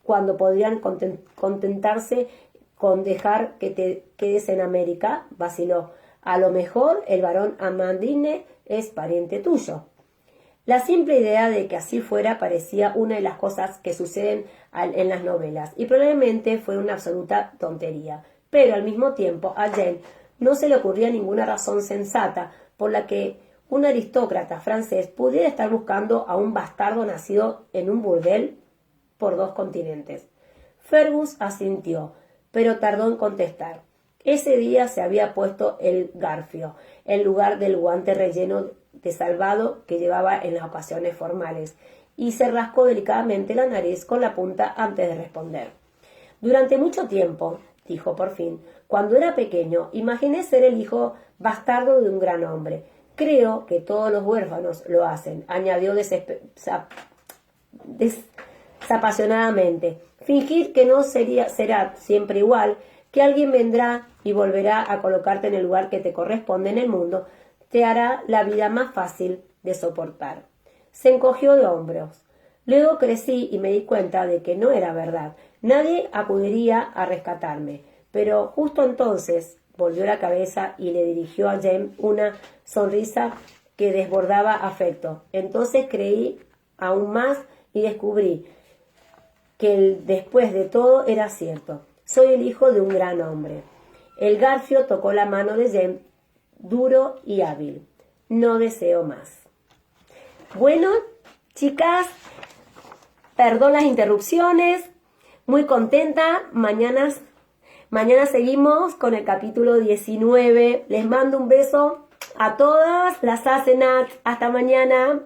cuando podrían contentarse con dejar que te quedes en América? Vaciló. A lo mejor el barón Amandine es pariente tuyo. La simple idea de que así fuera parecía una de las cosas que suceden en las novelas, y probablemente fue una absoluta tontería. Pero al mismo tiempo a Jane no se le ocurría ninguna razón sensata por la que un aristócrata francés pudiera estar buscando a un bastardo nacido en un burdel por 2 continentes. Fergus asintió, pero tardó en contestar. Ese día se había puesto el garfio, en lugar del guante relleno de salvado que llevaba en las ocasiones formales, y se rascó delicadamente la nariz con la punta antes de responder. Durante mucho tiempo, dijo por fin, cuando era pequeño, imaginé ser el hijo bastardo de un gran hombre. Creo que todos los huérfanos lo hacen, añadió desapasionadamente. Fingir que no será siempre igual, que alguien vendrá y volverá a colocarte en el lugar que te corresponde en el mundo, te hará la vida más fácil de soportar. Se encogió de hombros. Luego crecí y me di cuenta de que no era verdad. Nadie acudiría a rescatarme. Pero justo entonces volvió la cabeza y le dirigió a Jane una sonrisa que desbordaba afecto. Entonces creí aún más y descubrí que después de todo era cierto. Soy el hijo de un gran hombre. El garfio tocó la mano de Jane, duro y hábil. No deseo más. Bueno, chicas, perdón las interrupciones, muy contenta. Mañana seguimos con el capítulo 19. Les mando un beso a todas las Asenat. Hasta mañana.